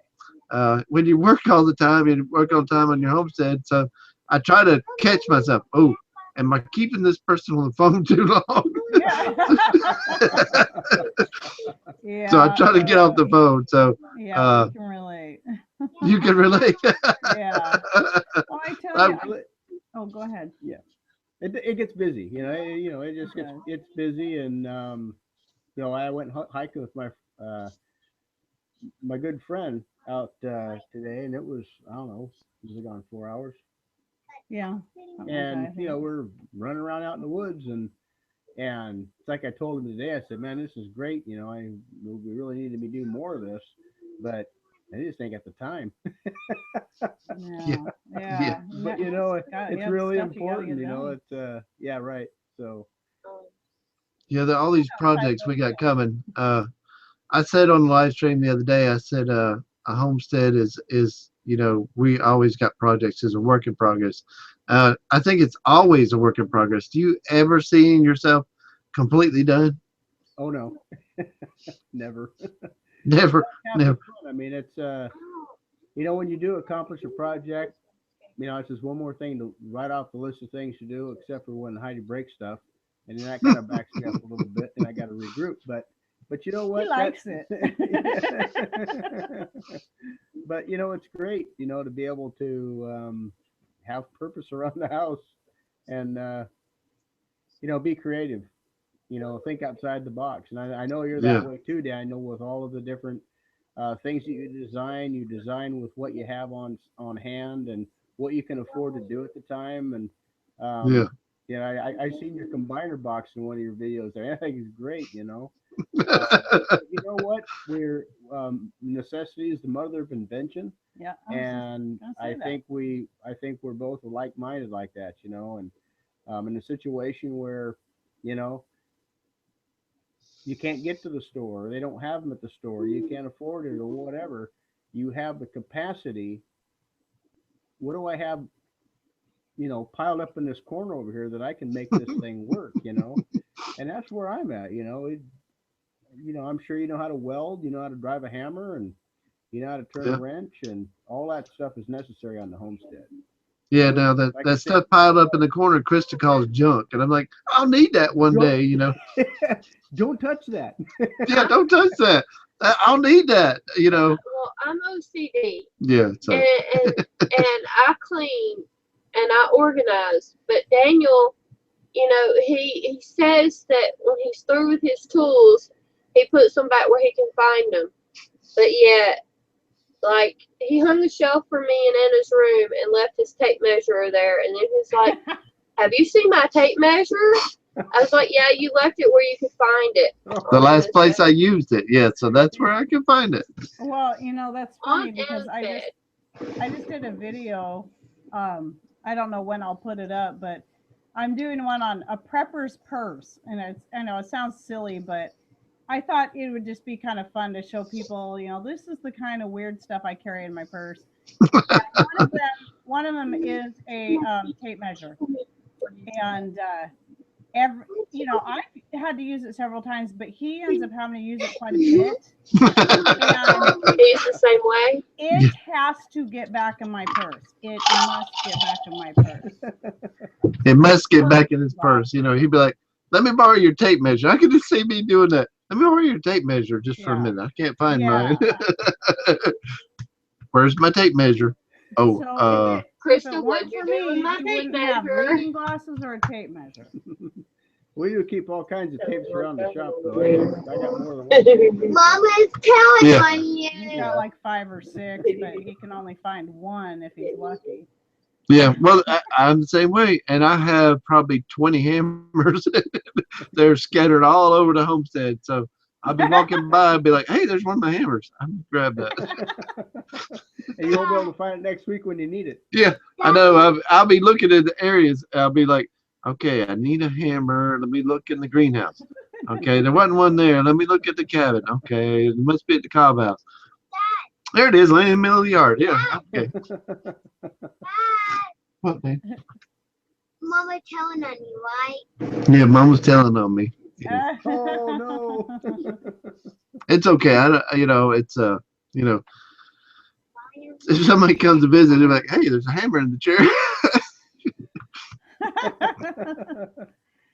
when you work all the time, you work all the time on your homestead. So I try to catch myself. Oh, am I keeping this person on the phone too long? Yeah. So I Yeah. try to get off the phone. So Yeah, uh, we can relate. you can relate. Yeah. Well, I tell I, you, Well, oh, go ahead. yeah, it gets busy. It It just gets does. it's busy, and I went hiking with uh, my good friend out today, and it was I don't know, was it gone 4 hours? Yeah, something like that, And I think. we're running around out in the woods, and it's like I told him today. I said, "Man, this is great. We really need to be doing more of this, but I just ain't got the time." yeah, Yeah, yeah. yeah. But You it's have really stuff you got to important. get done. It's yeah, right. So Um, Yeah, all these Outside projects we those got things. coming. I said on the live stream the other day, I said a homestead is we always got projects as a work in progress. I think it's always a work in progress. Do you ever see yourself completely done? oh no, never. Never, Half the never. fun. I mean, it's when you do accomplish a project, it's just one more thing to write off the list of things to do, except for when Heidi breaks stuff, and then that kind of backs me up a little bit, and I got to regroup. But you know He what? That likes it. but it's great, to be able to have purpose around the house, and be creative. Think outside the box. And I know you're that Yeah, way too, Daniel, with all of the different things that you design. You design with what you have on hand and what you can afford to do at the time. And yeah. I seen your combiner box in one of your videos there. I think it's great. But you know what? We're necessity is the mother of invention, Yeah, I was just and gonna say I that. think we're both like minded like that. And in a situation where you know you can't get to the store, or they don't have them at the store, you can't afford it, or whatever, you have the capacity. What do I have, piled up in this corner over here that I can make this thing work? And that's where I'm at. I'm sure you know how to weld, you know how to drive a hammer, and you know how to turn a yeah, wrench, and all that stuff is necessary on the homestead. yeah. So, Now that like I that said, stuff piled up in the corner, Krista calls junk, and I'm like, I'll need that one don't day. uh, don't touch that. Yeah, I'm don't touch that. I'll need that. well, I'm OCD, Yeah. and So and I clean and I organize. But Daniel, he says that when he's through with his tools, he puts them back where he can find them. But yet, like, he hung a shelf for me in Anna's room and left his tape measure there, and then he's like, "Have you seen my tape measure?" I was like, "Yeah, you left it where you could find it the on last place I Homestead, used it. Yeah. So that's where I can find it. Well, that's on funny because Anna's bed." I just did a video. I don't know when I'll put it up, but I'm doing one on a prepper's purse, and I know it sounds silly, but I thought it would just be kind of fun to show people, this is the kind of weird stuff I carry in my purse. And one of them is a tape measure, and every, had to use it several times, but he ends up having to use it quite a bit. And He's the same way. it has to get back in my purse. It must get back in my purse. It must get back in his purse. You know, he'd be like, "Let me borrow your tape measure." I could just see me doing that. Let me borrow your tape measure just for a Yeah. minute. I can't find Yeah. mine. Where's my tape measure? Oh, So if it Crystal, weren't what'd you for do with me, my you tape wouldn't have measure? reading glasses or a tape measure. We do keep all kinds of tapes around the shop, though. I got more than one. Mama's telling Yeah. on you. He's got like 5 or 6, but he can only find one if he's lucky. yeah. Well, I'm the same way, and I have probably 20 hammers. They're scattered all over the homestead. So I'll be walking by and be like, "Hey, there's one of my hammers. I'm gonna grab that." And you won't be able to find it next week when you need it. Yeah, I know. I'll be looking at the areas. I'll be like, "Okay, I need a hammer. Let me look in the greenhouse. Okay, there wasn't one there. Let me look at the cabin. Okay, it must be at the cob house. There it is, laying in the middle of the yard. Yeah, okay. Dad, What, babe? Mama telling on you, right? Yeah, Mom was telling on me. Oh no! It's okay. You know, it's you know, if somebody comes to visit, they're like, "Hey, there's a hammer in the chair."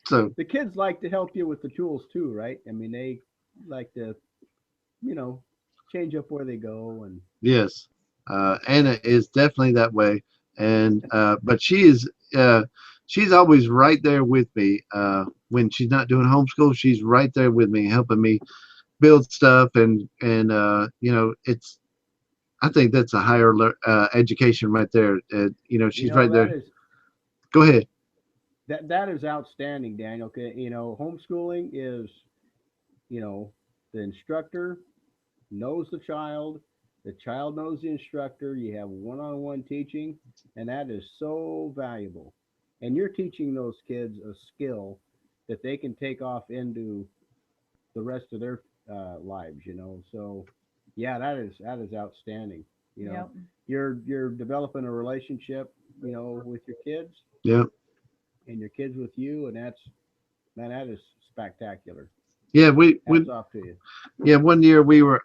So The kids like to help you with the tools too, right? I mean, they like to, change up where they go and. yes, Anna is definitely that way, and but she's always right there with me. When she's not doing homeschool, she's right there with me, helping me build stuff, and you know, it's. I think that's a higher education right there. You know, she's right That there. is Go ahead. that is outstanding, Daniel. Okay, homeschooling is, the instructor knows the child knows the instructor. You have one-on-one teaching, and that is so valuable. And you're teaching those kids a skill that they can take off into the rest of their lives. So yeah, that is outstanding. Yep. You're developing a relationship, with your kids, Yeah. and your kids with you, and that is spectacular. Yeah, we Hats off to you. yeah, one year we were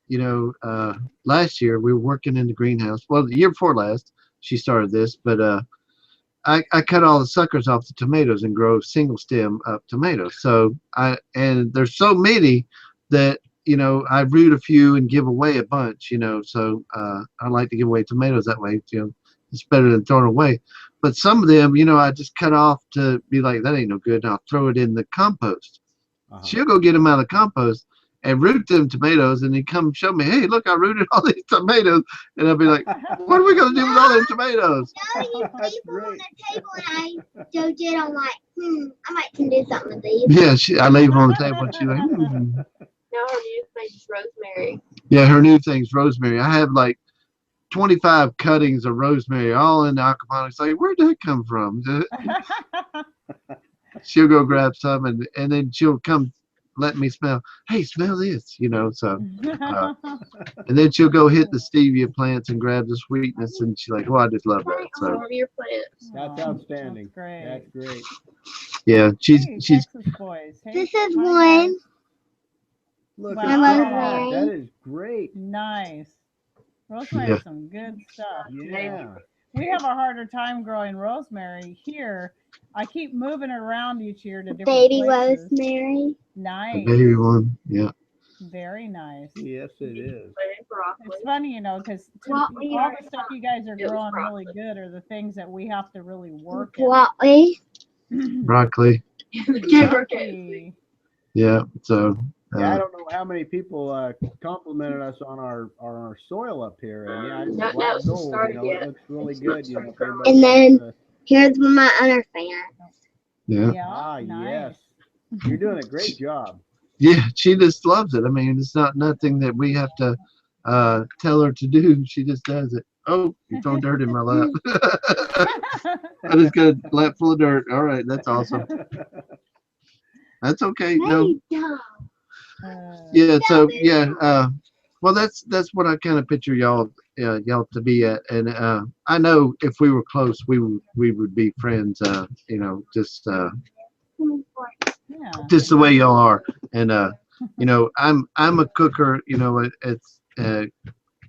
you know, last year we were working in the greenhouse. Well, the year before last, she started this, but I cut all the suckers off the tomatoes and grow single stem up tomatoes. So and there's so many that I root a few and give away a bunch. So I like to give away tomatoes that way. It's better than throwing away. But some of them, I just cut off to be like, that ain't no good, and I'll throw it in the compost. Uh-huh. She'll go get them out of the compost and root them tomatoes, and then come show me, hey, look, I rooted all these tomatoes, and I'll be like, what are we gonna do with all these tomatoes? No, you That's leave them on great. the table and I joked it. I'm like, I might can do something with these. Yeah, I leave them on the table, and she's like, Now her new name's Rosemary. Yeah, her new thing's rosemary. I have like 25 cuttings of rosemary all in the aquaponics. Like, where'd that come from? She'll go grab some, and then she'll come let me smell. Hey, smell this, So, and then she'll go hit the stevia plants and grab the sweetness, and she's like, "Oh, I just love that." All So, of your plants. That's outstanding. That's great. That's great. yeah, she's Hey, she's Texas boys. Hey, This is hi, one. guys. Look Wow. at that. Wow. That is great. Nice. Rosemary Yeah. has some good stuff. too. Yeah. We have a harder time growing rosemary here. I keep moving it around each year to different Baby places. rosemary. a Nice. baby one. Yeah, Very nice. Yes, it is. Planted broccoli. It's funny, because What all we the are- stuff you guys are It was growing really broccoli. good are the things that we have to really work Broccoli. at. broccoli. Broccoli. Yeah, so Yeah, I don't know how many people complimented us on our soil up here, and yeah, it's Not black now, it's gold. started It yet. looks really It's good. not If started anybody And then- wants to- Here's my other fan. yeah, Nice. yes, you're doing a great job. yeah. She just loves it. I mean, it's not nothing that we have to tell her to do. She just does it. Oh, you're throwing dirt in my lap. I just got a lap full of dirt. All right, that's awesome. That's okay. No, Hey, dog. yeah. So yeah. Well, that's what I kind of picture y'all to be at, and I know if we were close, we would be friends. Just Yeah. just the way y'all are. And you know, I'm a cooker. You know, it's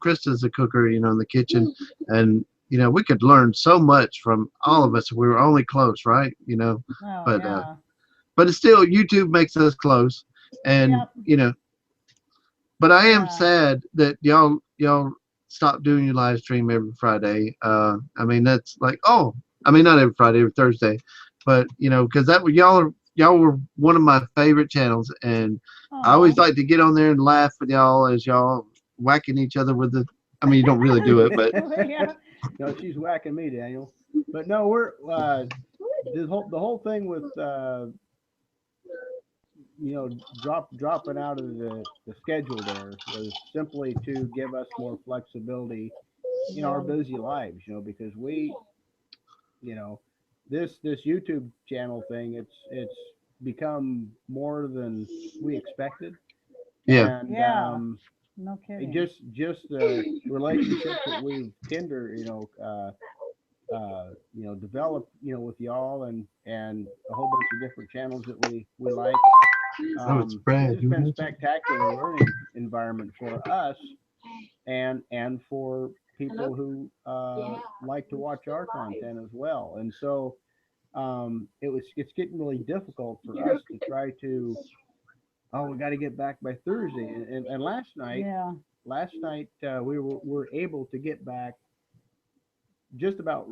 Krista's a cooker. You know, in the kitchen, and you know, we could learn so much from all of us if we were only close, right? You know, Oh but yeah. but it's still YouTube makes us close, and Yep. you know, but I am Yeah. sad that y'all stop doing your live stream every Friday. I mean that's like I mean not every Friday, every Thursday, but you know because that y'all were one of my favorite channels, and I always Oh. like to get on there and laugh with y'all as y'all whacking each other with the. I mean you don't really do it, but Yeah. No, she's whacking me, Daniel. But no, we're the whole thing with dropping out of the schedule there was simply to give us more flexibility in our Yeah. busy lives, because you know, this YouTube channel thing, it's become more than we expected, yeah, and Yeah. No kidding. just the relationships that we've developed, with y'all and a whole bunch of different channels that we like. oh it's It's Brad. just been a spectacular learning environment for us and for people who like to watch our content as well. And so it's getting really difficult for us to try to, we got to get back by Thursday. And Yeah. last night we were able to get back just about,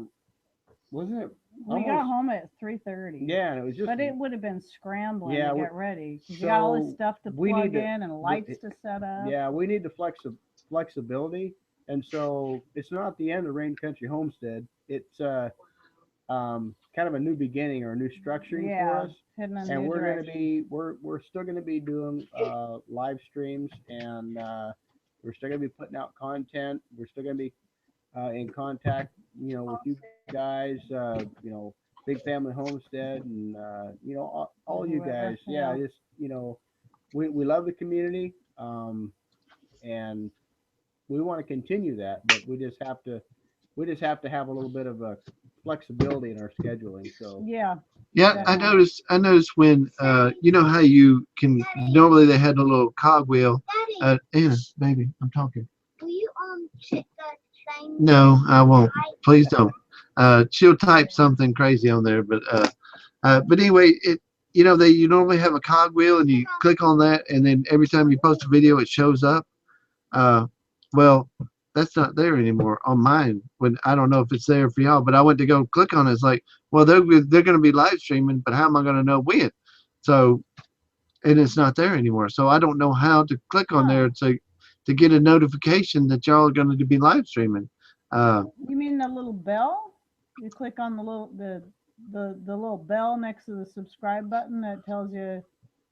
wasn't it We got almost? home at 3:30. Yeah, and it was just, But it would have been scrambling yeah, to we, get ready because you got all this so stuff to we need plug to, in and lights to set up. yeah, we need the flexibility. And so it's not the end of Rain Country Homestead. It's kind of a new beginning or a new structuring for Yeah, us. heading in a And new we're going to direction. be we're still going to be doing live streams, and we're still going to be putting out content. We're still going to be in contact, with you guys, Big Family Homestead, and all you Whoever. guys. Yeah, Yeah. just we love the community, and we want to continue that, but we just have to have a little bit of a flexibility in our scheduling. So Yeah, Yeah, definitely. I noticed when you know how you can normally they had a little cogwheel. Daddy, Anna, baby, I'm talking. will you check the thing? No, I won't. Right. Please don't. She'll type something crazy on there, but anyway, they you normally have a cogwheel and you click on that, and then every time you post a video, it shows up. Uh, well, that's not there anymore on mine. When I don't know if it's there for y'all, but I went to go click on it. It's like, well, they're going to be live streaming, but how am I going to know when? So, and it's not there anymore. So I don't know how to click on Huh. there to get a notification that y'all are going to be live streaming. Uh, You mean the little bell? You click on the little bell next to the subscribe button that tells you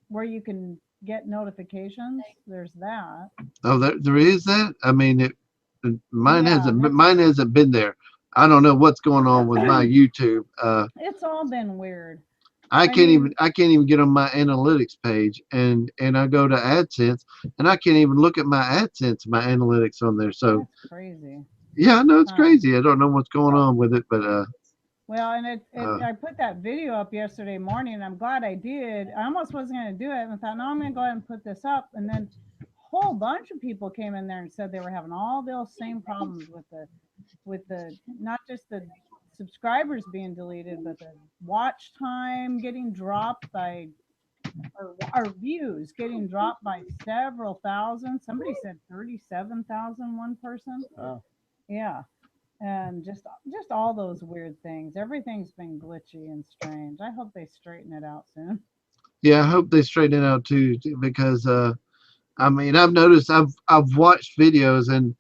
where you can get notifications. There's that. oh, there is that. I mean, Yeah, mine hasn't been there. I don't know what's going on with my that's YouTube. it's all been weird. I I can't even mean, I can't even get on my analytics page, and I go to AdSense, and I can't even look at my AdSense, my analytics on there. So that's crazy. yeah, I know it's Huh. crazy. I don't know what's going on with it, but Well, and uh I put that video up yesterday morning, and I'm glad I did. I almost wasn't going to do it, and I thought, no, I'm going to go ahead and put this up. And then a whole bunch of people came in there and said they were having all those same problems with the not just the subscribers being deleted, but the watch time getting dropped by or our views getting dropped by several thousand. Somebody said 37,000 one person. uh, Yeah. And just all those weird things. Everything's been glitchy and strange. I hope they straighten it out soon. yeah, I hope they straighten it out too, because I mean, I've noticed I've watched videos and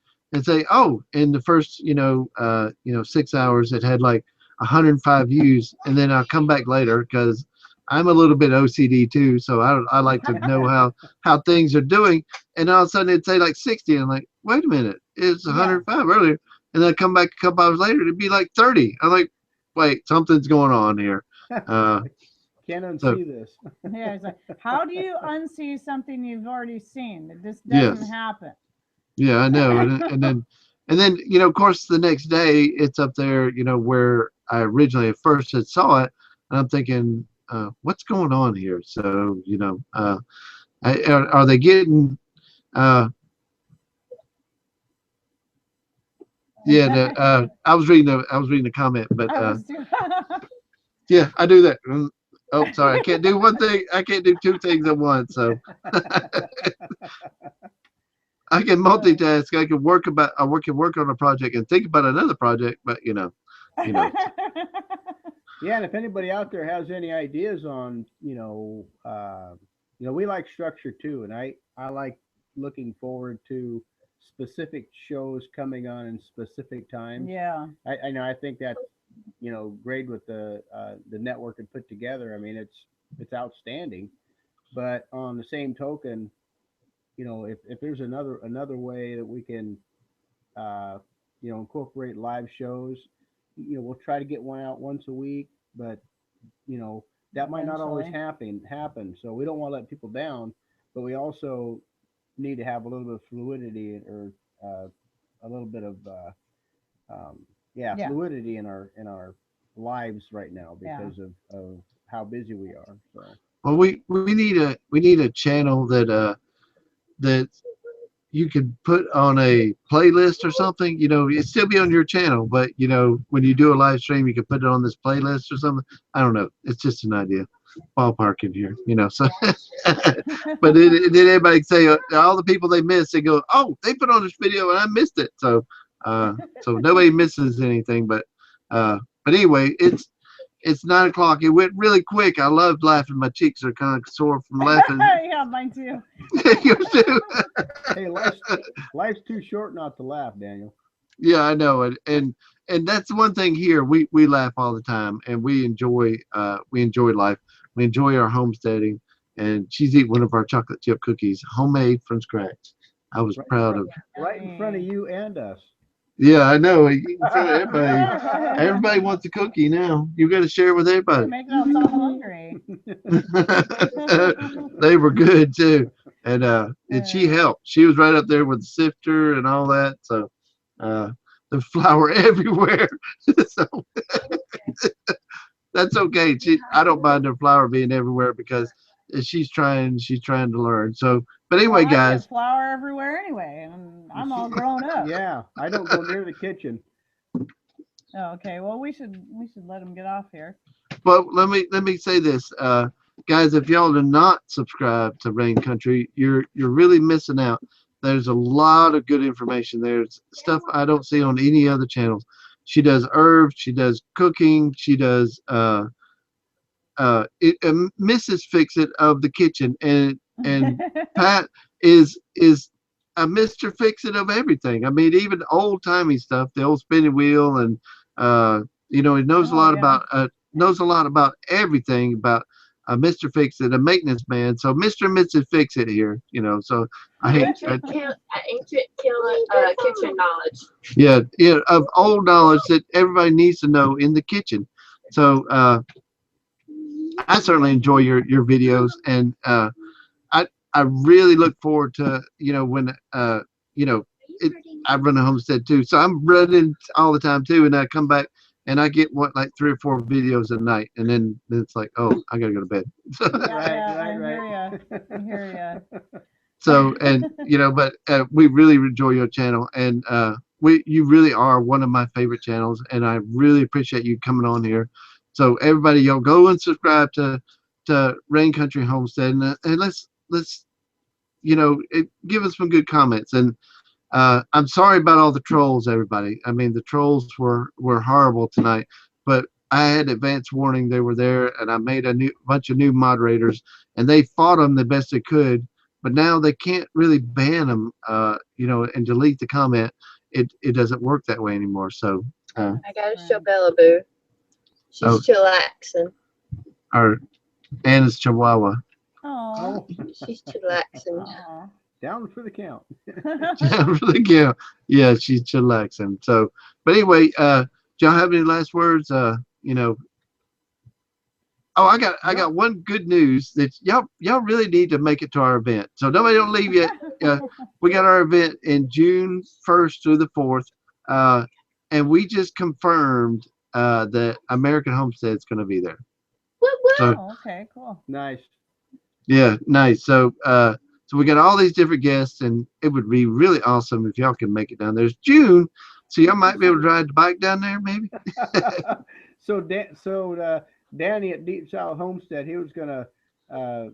say, oh, in the first 6 hours it had like 105 views, and then I'll come back later because I'm a little bit OCD too, so I like to know how things are doing, and all of a sudden it'd say like 60, and I'm like, wait a minute, it's Yeah. 105 earlier, and then I come back a couple hours later, it'd be like 30. I'm like, wait, something's going on here. Uh, can't so unsee this. Yeah. It's like, how do you unsee something you've already seen? It just doesn't yes. happen. Yeah, I know. And then, of course, the next day it's up there, where I originally at first had saw it, and I'm thinking, what's going on here. So are they getting I was reading the comment, but I was too. yeah, I do that. Oh, sorry, I can't do one thing. I can't do two things at once. So I can multitask. I can work on a project and think about another project. But Yeah, and if anybody out there has any ideas on, we like structure too, and I like looking forward to specific shows coming on in specific times. Yeah. I know I think that's great with the network and put together. I mean, it's outstanding, but on the same token, if there's another way that we can uh, incorporate live shows. We'll try to get one out once a week, but you know, that might not always Eventually. happen. So we don't want to let people down, but we also need to have a little bit of fluidity or a little bit of Yeah. fluidity in our lives right now Yeah. because of how busy we are. So well, we need a channel that you could put on a playlist or something. It'd still be on your channel, but when you do a live stream, you could put it on this playlist or something. I don't know. It's just an idea. Ballpark in here. So, but then everybody say all the people they miss, they go, oh, they put on this video and I missed it. So nobody misses anything. But anyway, it's 9 o'clock. It went really quick. I loved laughing. My cheeks are kind of sore from laughing. Yeah, mine too. Yours too? hey, life's too short not to laugh, Daniel. Yeah, I know it, and that's one thing here. We laugh all the time, and we enjoy life. We enjoy our homesteading, and she's eating one of our chocolate chip cookies, homemade from scratch. I was Right, proud of. right in front of you and us. Yeah, I know. In front of everybody. Everybody wants a cookie now. You got to share with everybody. Making us all hungry. They were good too, and she helped. She was right up there with the sifter and all that. So the flour everywhere. So that's okay. I don't mind her flour being everywhere because she's trying to learn. So, but anyway, Well, I guys. get flour everywhere anyway, and I'm all grown up. Yeah, I don't go near the kitchen. Oh, okay. Well, we should let him get off here. But let me say this, guys. If y'all do not subscribe to Rain Country, you're really missing out. There's a lot of good information. There's stuff I don't see on any other channels. She does herbs. She does cooking. She does Mrs. Fix It of the kitchen, and Pat is a Mr. Fix It of everything. I mean, even old timey stuff, the old spinning wheel, and he knows a Oh, lot yeah. about everything about Mr. Fix It, a maintenance man. So Mr. and Mrs. Fix It here. So I hate. Ancient kitchen knowledge. Yeah, of old knowledge that everybody needs to know in the kitchen. So I certainly enjoy your videos, and I really look forward to when I run a homestead too, so I'm running all the time too, and I come back and I get like 3 or 4 videos a night, and then it's like, oh, I gotta go to bed. I hear ya. So, and but we really enjoy your channel, and you really are one of my favorite channels, and I really appreciate you coming on here. So everybody, y'all go and subscribe to Rain Country Homestead, and let's give us some good comments. And I'm sorry about all the trolls, everybody. I mean, the trolls were horrible tonight, but I had advance warning they were there, and I made a bunch of new moderators, and they fought them the best they could. But now they can't really ban them, and delete the comment. It doesn't work that way anymore. So I gotta show Bella Boo. She's chillaxing. Our Anna's Chihuahua. Oh. She's chillaxing. Down for the count. Yeah, she's chillaxing. So, but anyway, do y'all have any last words? Oh, I got one good news that y'all really need to make it to our event. So nobody don't leave yet. We got our event in June 1st through the 4th, and we just confirmed that American Homestead is going to be there. Whoop, whoop. So Oh, okay, cool. Nice. yeah, nice. So so we got all these different guests, and it would be really awesome if y'all can make it down there. It's June, so y'all might be able to ride the bike down there, maybe. So Danny at Deep South Homestead, he was gonna uh,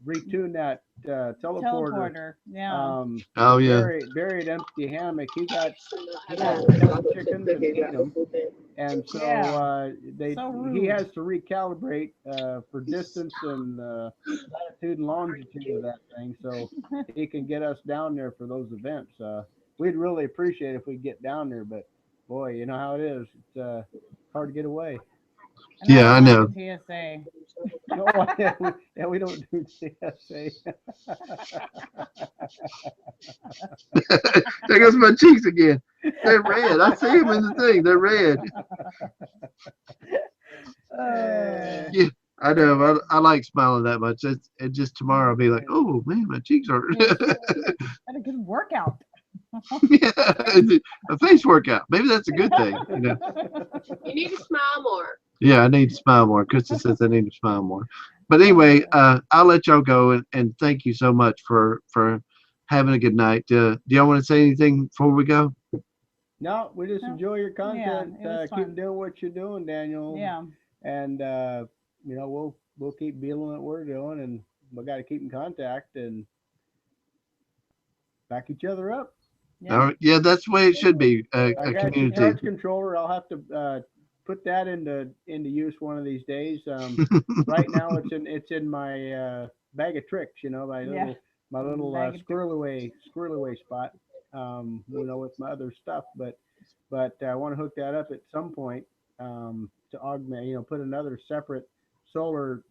retune that teleporter. Teleporter. Yeah. Oh yeah. Buried empty hammock. He got Yeah. killed chickens and ate them, and so Yeah. they So he rude. has to recalibrate for distance and latitude and longitude of that thing, so he can get us down there for those events. We'd really appreciate if we get down there, but boy, you know how it is. It's hard to get away. And Yeah, I I don't know. like the TSA. Oh, yeah, we don't do TSA. There goes my cheeks again. They're red. I see them in the thing. They're red. Yeah, I know. I like smiling that much. It just tomorrow I'll be like, oh man, my cheeks hurt. Yes. Had a good workout. Yeah, a face workout. Maybe that's a good thing. You know. You need to smile more. Yeah, I need to smile more. Krista says I need to smile more. But anyway, I'll let y'all go and thank you so much for having a good night. Do y'all want to say anything before we go? No, we just No. enjoy your content. it was Keep fun. doing what you're doing, Daniel. Yeah. And we'll keep dealing what we're doing, and we got to keep in contact and back each other up. Yeah. All right. Yeah, that's the way it should be. I A got your community. charge controller. I'll have to put that into use one of these days. Right now, it's in my bag of tricks. You know, Yeah. my little Bag of squirrel away spot. With my other stuff, but I want to hook that up at some point to augment. Put another separate solar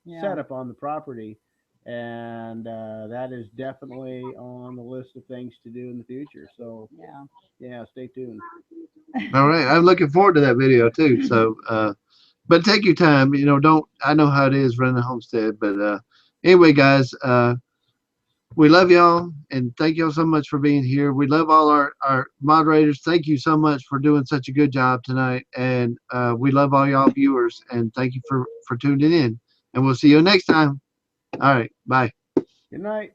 Yeah. setup on the property, and that is definitely on the list of things to do in the future. So Yeah. yeah, stay tuned. All right. I'm looking forward to that video too. So but take your time. Don't I know how it is running a homestead, but anyway, guys, we love y'all and thank y'all so much for being here. We love all our moderators. Thank you so much for doing such a good job tonight. And we love all y'all viewers and thank you for tuning in. And we'll see you next time. All right. Bye. Good night.